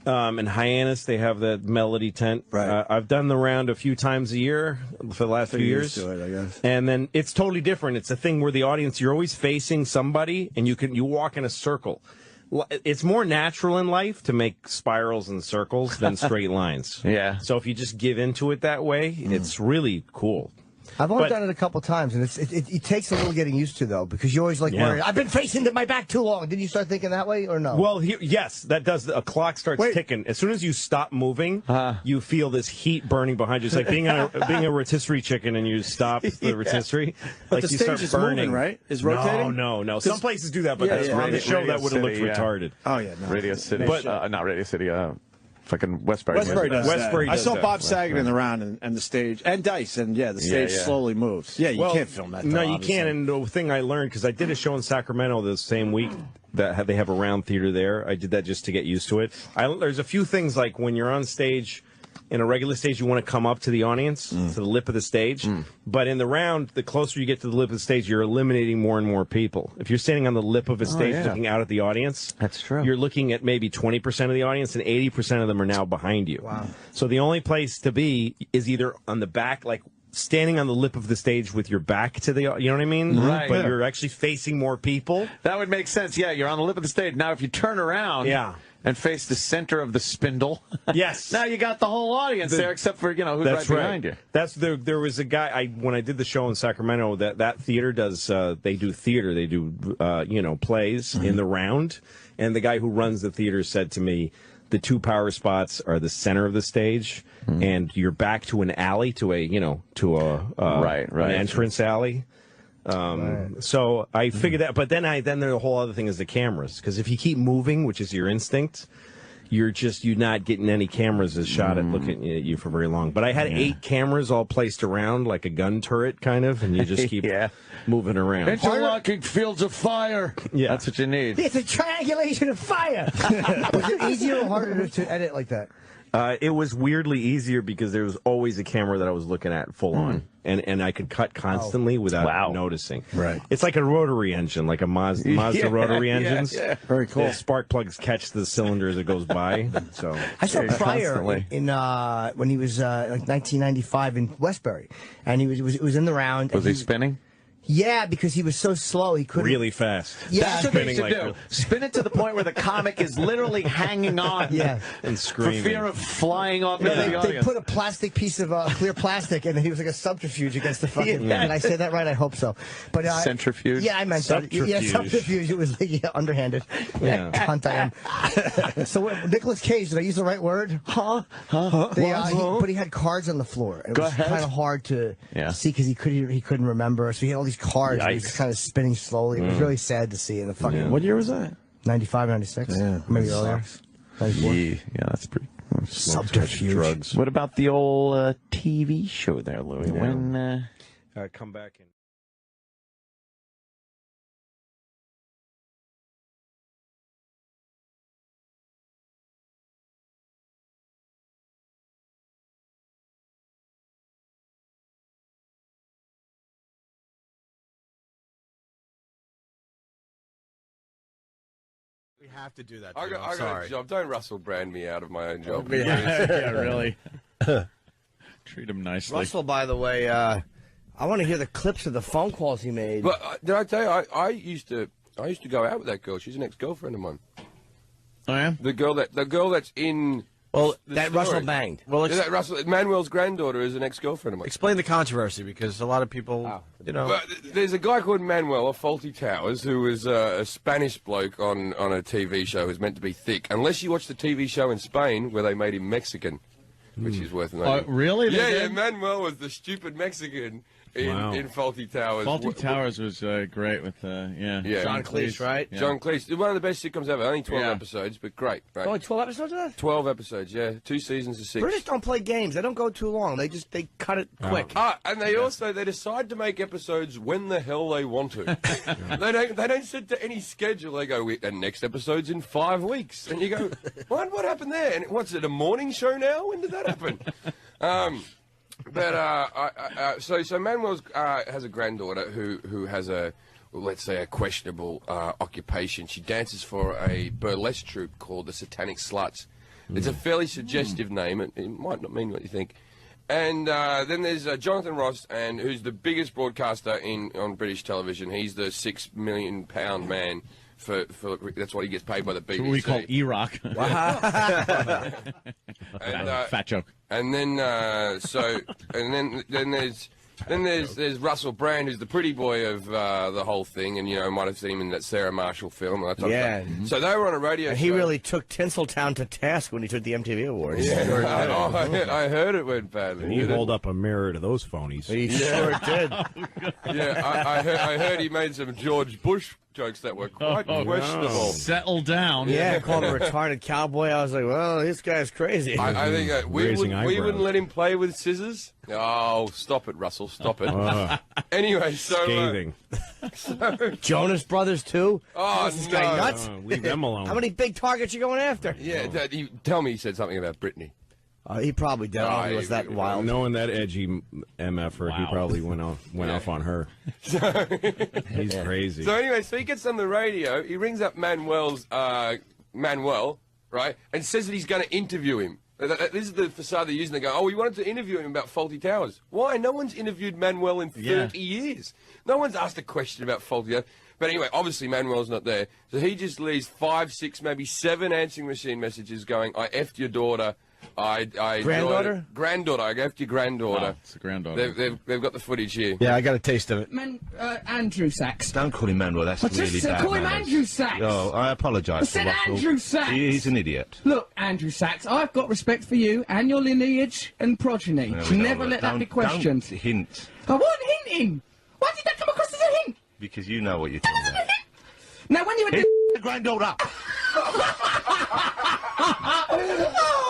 In Hyannis, they have that Melody tent. Right. I've done the round a few times a year for the last few years. To it, I guess. And then it's totally different. It's a thing where the audience, you're always facing somebody, and you walk in a circle. It's more natural in life to make spirals and circles than straight lines. Yeah. So if you just give into it that way, it's really cool. I've only done it a couple times, and it takes a little getting used to, though, because you always worry, I've been facing my back too long. Did you start thinking that way, or no? Well, yes, that does. A clock starts ticking. As soon as you stop moving, you feel this heat burning behind you. It's like being a rotisserie chicken, and you stop the rotisserie. But like the you stage start is burning. moving, right? Is rotating? No. Some places do that, but on the show that would have looked retarded. Oh, yeah. No. Radio City. But, not Radio City. Fucking Westbury. Westbury I saw that. Bob Saget in the round and the stage and Dice, and the stage slowly moves. Yeah, you can't film that. No, you can't. And the thing I learned, because I did a show in Sacramento the same week that they have a round theater there. I did that just to get used to it. There's a few things like when you're on stage. In a regular stage, you want to come up to the audience, to the lip of the stage. But in the round, the closer you get to the lip of the stage, you're eliminating more and more people. If you're standing on the lip of a stage looking out at the audience, that's true. You're looking at maybe 20% of the audience, and 80% of them are now behind you. Wow. So the only place to be is either on the back, like standing on the lip of the stage with your back to the, you know what I mean? Right. But you're actually facing more people. That would make sense. Yeah, you're on the lip of the stage. Now, if you turn around and face the center of the spindle, yes, now you got the whole audience there, except for, who's right behind you. There was a guy, when I did the show in Sacramento, that theater does, they do theater, they do, plays in the round. And the guy who runs the theater said to me, the two power spots are the center of the stage, and you're back to an alley, to a an entrance alley. So I figured that, but then the whole other thing is the cameras, because if you keep moving, which is your instinct, you're not getting any cameras as shot at looking at you for very long. But I had 8 cameras all placed around like a gun turret, kind of, and you just keep moving around. Interlocking fields of fire. Yeah, that's what you need. It's a triangulation of fire. Was it easier or harder to edit like that? It was weirdly easier because there was always a camera that I was looking at full on, and I could cut constantly without noticing. Right. It's like a rotary engine, like a Mazda rotary engines. Yeah. Very cool. The spark plugs catch the cylinder as it goes by. So I saw Pryor in when he was like 1995 in Westbury, and he was in the round. Was he spinning? Yeah, because he was so slow, he couldn't. Really fast. Yeah, that's what they should do. Spin it to the point where the comic is literally hanging on. And screaming for fear of flying off into the audience. They put a plastic piece of clear plastic, and he was like a subterfuge against the fucking. Did I say that right? I hope so. But centrifuge. Yeah, I meant subterfuge. That. Yeah, subterfuge. It was like, underhanded. Yeah. Cunt I am. So Nicolas Cage, did I use the right word? But he had cards on the floor. It was kind of hard to see because he couldn't remember. So he had all these cards. He was kind of spinning slowly. It was really sad to see in the fucking. What year was that? 95, 96. Yeah, maybe earlier. 94. Yeah, that's pretty. Subterfuge. Drugs. What about the old TV show there, Louis? Yeah. When come back in. We have to do that. I got a job. Don't Russell Brand me out of my own job. Yeah, really. Treat him nicely. Russell, by the way, I want to hear the clips of the phone calls he made. But did I tell you? I used to go out with that girl. She's an ex-girlfriend of mine. Oh yeah. The girl that's in. Well, that story. Russell banged. Well, that Russell Manuel's granddaughter is an ex-girlfriend of mine. Explain the controversy, because a lot of people, Well, there's a guy called Manuel of Faulty Towers who is a Spanish bloke on a TV show who's meant to be thick. Unless you watch the TV show in Spain where they made him Mexican, which is worth noting. Really? Yeah, Manuel was the stupid Mexican in Faulty Towers. Faulty Towers was great with John Cleese, right? Yeah. John Cleese. One of the best sitcoms ever. Only 12 episodes, but great. Right. Only 12 episodes of that? 12 episodes, yeah. 2 seasons of 6. British don't play games. They don't go too long. They cut it quick. And they decide to make episodes when the hell they want to. They don't sit to any schedule. They go, and next episode's in 5 weeks. And you go, what happened there? And what's it, a morning show now? When did that happen? So Manuel has a granddaughter who has let's say a questionable occupation. She dances for a burlesque troupe called the Satanic Sluts. It's a fairly suggestive name. It might not mean what you think. And then there's Jonathan Ross, who's the biggest broadcaster on British television. He's the £6 million man. For that's what he gets paid by the BBC. That's what we call E-Rock. Fat joke. And then there's Russell Brand, who's the pretty boy of the whole thing, and might have seen him in that Sarah Marshall film. And that type of stuff. So they were on a radio show. He really took Tinseltown to task when he took the MTV Awards. Yeah, I heard it went badly. And he hold up a mirror to those phonies. He sure did. I heard he made some George Bush jokes that were quite questionable. Settle down. Yeah, called him a retarded cowboy. I was like, well, this guy's crazy. I think we wouldn't let him play with scissors. Oh, stop it, Russell. Stop it. Anyway, scathing. Jonas Brothers, too? Oh, is this guy nuts? Leave them alone. How many big targets you going after? Yeah, tell me he said something about Britney. He probably did. He was that wild. Knowing that edgy MFer, he probably went off on her. He's crazy. So anyway, he gets on the radio. He rings up Manuel, right, and says that he's going to interview him. This is the facade they're using. They go, we wanted to interview him about Faulty Towers. Why? No one's interviewed Manuel in 30 years. No one's asked a question about Faulty Towers. But anyway, obviously Manuel's not there. So he just leaves 5, 6, maybe 7 answering machine messages going, I effed your daughter. Granddaughter? Granddaughter. I gave it to your granddaughter. It's a granddaughter. They've got the footage here. Yeah, I got a taste of it. Andrew Sachs. Don't call him Manuel. That's Well, really just bad. call him manners. Andrew Sachs. Oh, I apologise. I said Russell. Andrew Sachs. He's an idiot. Look, Andrew Sachs, I've got respect for you and your lineage and progeny. No, we Never don't. let that be questioned. Don't hint, I wasn't hinting. Why did that come across as a hint? because you know what you're talking about. Now, when you were Hit doing... the granddaughter.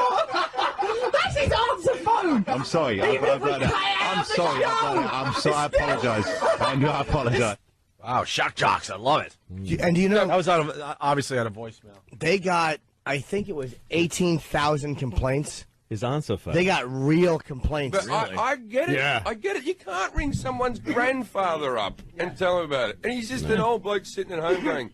That's his answer phone! I'm sorry. He never cut it I'm out the sorry. show! I'm sorry. I apologise. Andrew, I apologise. Wow, shock jocks. I love it. And do you know? I was obviously on a voicemail. They got, I think it was 18,000 complaints. His answer phone. They got real complaints. But I get it. Yeah. I get it. You can't ring someone's grandfather up and tell him about it. And he's just an old bloke sitting at home going,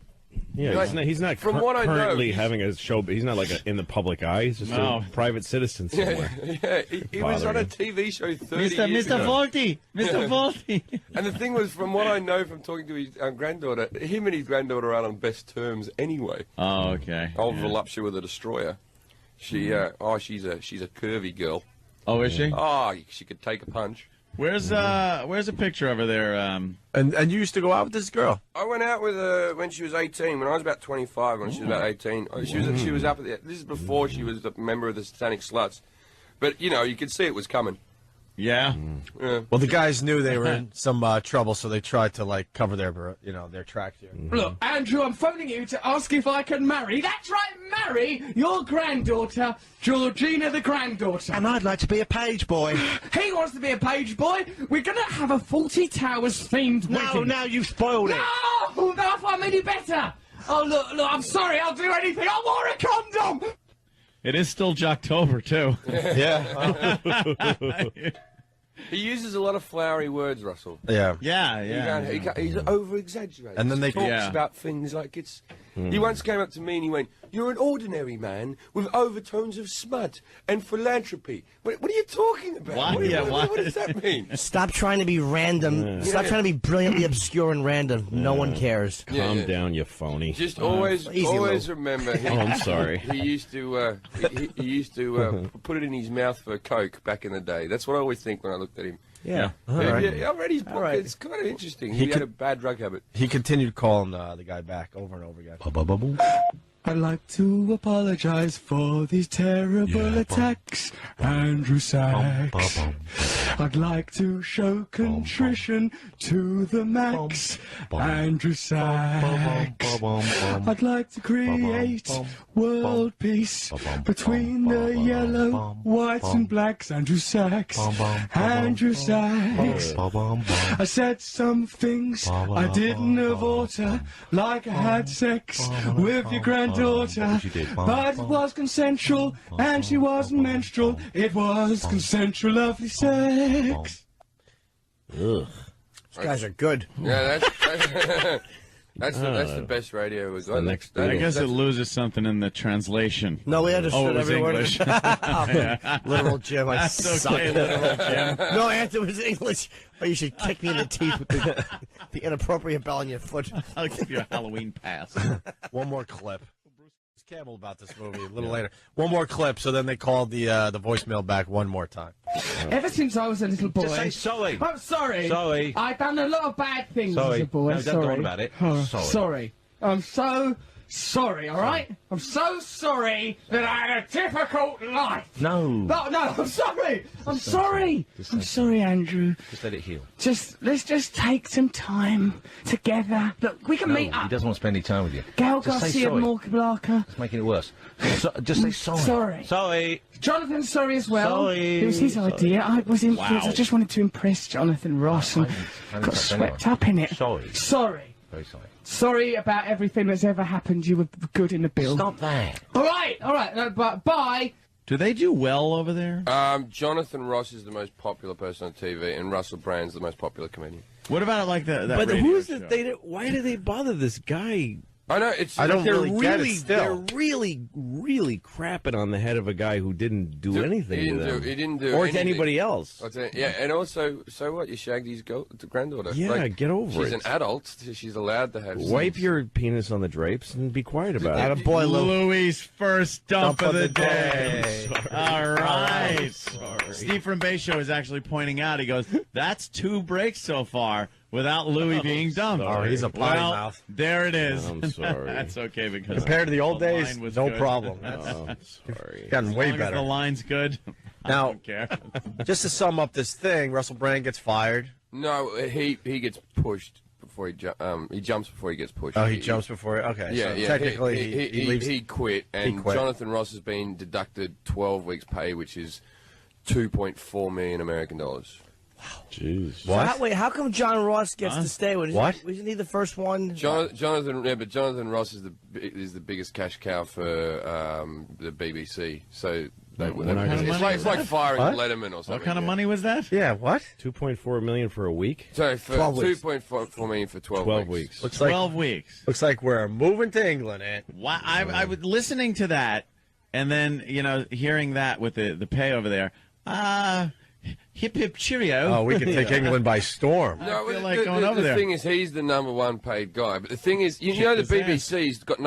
Yeah, Like, he's not from what I know, currently he's- having a show, but he's not like in the public eye. He's just No. a private citizen somewhere. Yeah, he was on a TV show 30 years Mr. ago. Faulty! Mr. Faulty! And the thing was, from what I know from talking to his granddaughter, him and his granddaughter are on best terms anyway. Oh, okay. Old voluptuous with a destroyer. She, she's a curvy girl. Oh, is she? Oh, she could take a punch. Where's a picture of her there? And you used to go out with this girl? I went out with her when she was 18. When I was about 25, when she was about 18, she was up at the. This is before she was a member of the Satanic Sluts, but you know you could see it was coming. Yeah. Yeah. Well, the guys knew they were in some trouble, so they tried to like cover their tracks here. Look, Andrew, I'm phoning you to ask if I can marry. That's right, marry your granddaughter, Georgina the granddaughter. And I'd like to be a page boy. He wants to be a page boy. We're going to have a 40 Towers themed wedding. No, you've spoiled it. No, I thought I made it better. Oh, look, I'm sorry. I'll do anything. I wore a condom. It is still Jocktober, too. Yeah. He uses a lot of flowery words, Russell. Yeah. He's over-exaggerated. And then they talks about things like it's... He once came up to me and he went, "You're an ordinary man with overtones of smut and philanthropy." What are you talking about? Why? What does that mean? Stop trying to be random. Stop trying to be brilliantly obscure and random. No one cares. Calm down, you phony. Just always remember. I'm sorry. He used to he used to put it in his mouth for Coke back in the day. That's what I always think when I looked at him. Yeah. I read his book. right. It's kind of interesting. He had a bad drug habit. He continued calling the guy back over and over again. I'd like to apologize for these terrible attacks, Andrew Sachs. I'd like to show contrition to the max, Andrew Sachs. I'd like to create world peace between the yellow, whites and blacks, Andrew Sachs. Andrew Sachs. I said some things I didn't have oughta, like I had sex with your granddaughter. But it was consensual, and she wasn't menstrual. It was consensual, lovely sex. Ugh. These guys are good. Yeah, that's the best radio we've got. I guess it loses something in the translation. No, we understood it was every word of English. it. Literal Jim, I That's suck. okay, literal Jim. No, answer was English. Oh, you should kick me in the teeth with the inappropriate bell on your foot. I'll give you a Halloween pass. One more clip. Bruce Campbell about this movie a little later. One more clip, so then they called the voicemail back one more time. Ever since I was a little boy... Just say sorry. I'm sorry. Sorry. I've done a lot of bad things Sorry. as a boy. No, don't go on about it. Oh, Sorry. Sorry. I'm so sorry, all right? I'm so sorry that I had a difficult life. No. No, I'm sorry. I'm sorry. I'm sorry, Andrew. Just let it heal. Let's just take some time together. Look, we can meet He up. doesn't want to spend any time with you. Gail Just say Garcia sorry. Morcablaka. It's making it worse. Just say sorry. Sorry. Sorry. Jonathan's sorry as well. Sorry. It was his idea. I Wow. just wanted to impress Jonathan Ross and got swept up in it. Sorry. Sorry. Very sorry. Sorry about everything that's ever happened. You were good in the bill. Stop that. All right. No, but bye. Do they do well over there? Jonathan Ross is the most popular person on TV, and Russell Brand's the most popular comedian. What about like that But radio who's show? why do they bother this guy? I know it's. I don't they're really get it still. They're really crapping on the head of a guy who didn't do anything to them. He didn't do or anything. to anybody else. Yeah, and also, so what? You shagged his granddaughter. Yeah, get over she's it. She's an adult. She's allowed to have. Wipe your penis on the drapes and be quiet about it. Attaboy, Lou. Louis' first dump of the day. All right. Sorry. Steve from Bay Show is actually pointing out, he goes, that's 2 breaks so far without Louis being dumped. Oh, he's a potty well, mouth. There it is. I'm sorry. That's okay because compared to the old days, was no good. problem. I'm sorry. Gotten way As better. the line's good. I Now, don't care. just to sum up this thing, Russell Brand gets fired. No, he gets pushed before he jumps before he gets pushed. Oh, he jumps before. Okay, Yeah, so yeah. technically he leaves. He quit, and He quit. Jonathan Ross has been deducted 12 weeks' pay, which is 2.4 million American dollars. Jeez. So how come John Ross gets to stay? What? Wasn't he the first one? Jonathan Ross is the biggest cash cow for the BBC. So it's like firing Letterman or something. What kind of money was that? Yeah, what? 2.4 million for a week. So for 2.4 million for 12 weeks. Looks like 12 weeks. Looks like we're moving to England, Ant. Why, I was listening to that, and then hearing that with the pay over there. Hip hip cheerio. Oh, we can take England by storm. No, I feel like going over there. The thing is, he's the #1 paid guy. But the thing is, you know, the BBC's got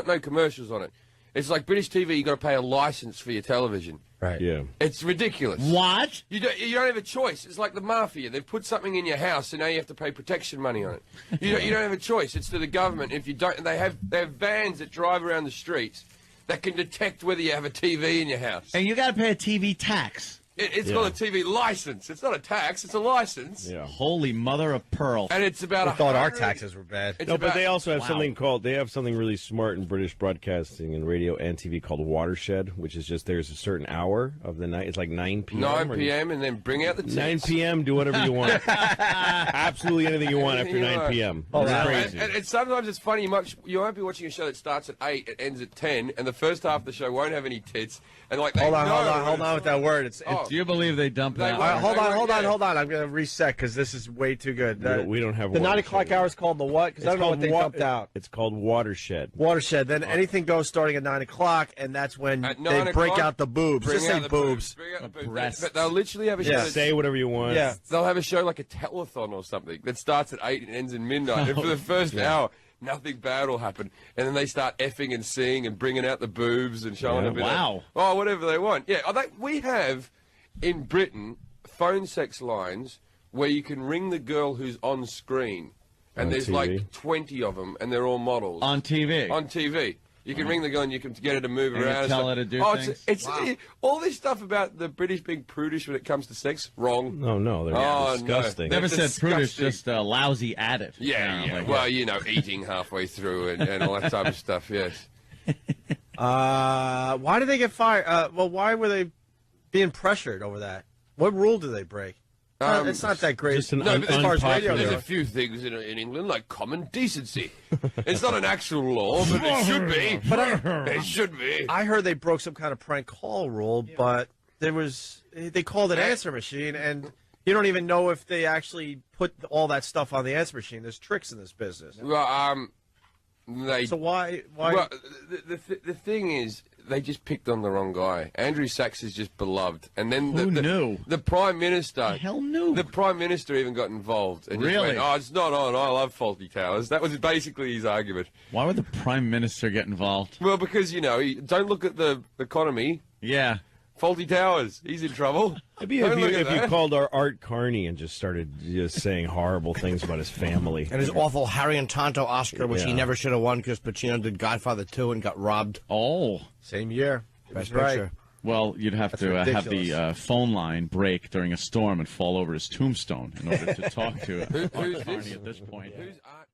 no commercials on it. It's like British TV. You got to pay a license for your television. Right. Yeah. It's ridiculous. What? You don't have a choice. It's like the mafia. They've put something in your house, and now you have to pay protection money on it. You don't have a choice. It's to the government. If you don't, they have vans that drive around the streets that can detect whether you have a TV in your house. And you got to pay a TV tax. It's called a TV license. It's not a tax. It's a license. Yeah. Holy mother of pearl! And it's about. I thought our taxes were bad. No, but they also have something called. They have something really smart in British broadcasting and radio and TV called Watershed, which is just there's a certain hour of the night. It's like 9 p.m. 9 p.m. and then bring out the tits. 9 p.m. Do whatever you want. Absolutely anything you want after 9 p.m. Oh, It's crazy. and sometimes it's funny. You won't be watching a show that starts at 8, it ends at 10, and the first half of the show won't have any tits. And like, hold on with that word. Do you believe they dump that? Hold on. I'm going to reset because this is way too good. We don't have the 9 o'clock hour is called the what? Because I don't know what they dumped out. It's called Watershed. Watershed. Then anything goes starting at 9 o'clock, and that's when they break out the boobs. Just say boobs. But they'll literally have a show. Say whatever you want. Yeah. They'll have a show like a telethon or something that starts at 8 and ends at midnight. And for the first hour, nothing bad will happen. And then they start effing and seeing and bringing out the boobs and showing a bit of whatever they want. Yeah, we have in Britain phone sex lines where you can ring the girl who's on screen. And there's TV. Like 20 of them, and they're all models. On TV? On TV. You can ring the girl and you can get her to move and around. Tell her to do things? It's all this stuff about the British being prudish when it comes to sex, wrong. No, they're disgusting. Never said prudish, just lousy at it. Yeah. Well, eating halfway through and all that type of stuff, yes. Why did they get fired? Why were they being pressured over that? What rule did they break? It's not that great. As far as radio, there's a few things in England like common decency. It's not an actual law, but it should be. It should be. I heard they broke some kind of prank call rule, but they called it answer machine, and you don't even know if they actually put all that stuff on the answer machine. There's tricks in this business. Well, so why? Well, the thing is, they just picked on the wrong guy. Andrew Sachs is just beloved, and then the Prime Minister. Hell no. The Prime Minister even got involved. And really? Just went, it's not on. I love Faulty Towers. That was basically his argument. Why would the Prime Minister get involved? Well, because don't look at the economy. Yeah. Faulty Towers. He's in trouble. Maybe if you called our Art Carney and just started saying horrible things about his family. And his awful Harry and Tonto Oscar, which he never should have won because Pacino did Godfather 2 and got robbed. Oh. Same year. Best right. picture. Well, you'd have to have the phone line break during a storm and fall over his tombstone in order to talk to Art Carney at this point. Who's Art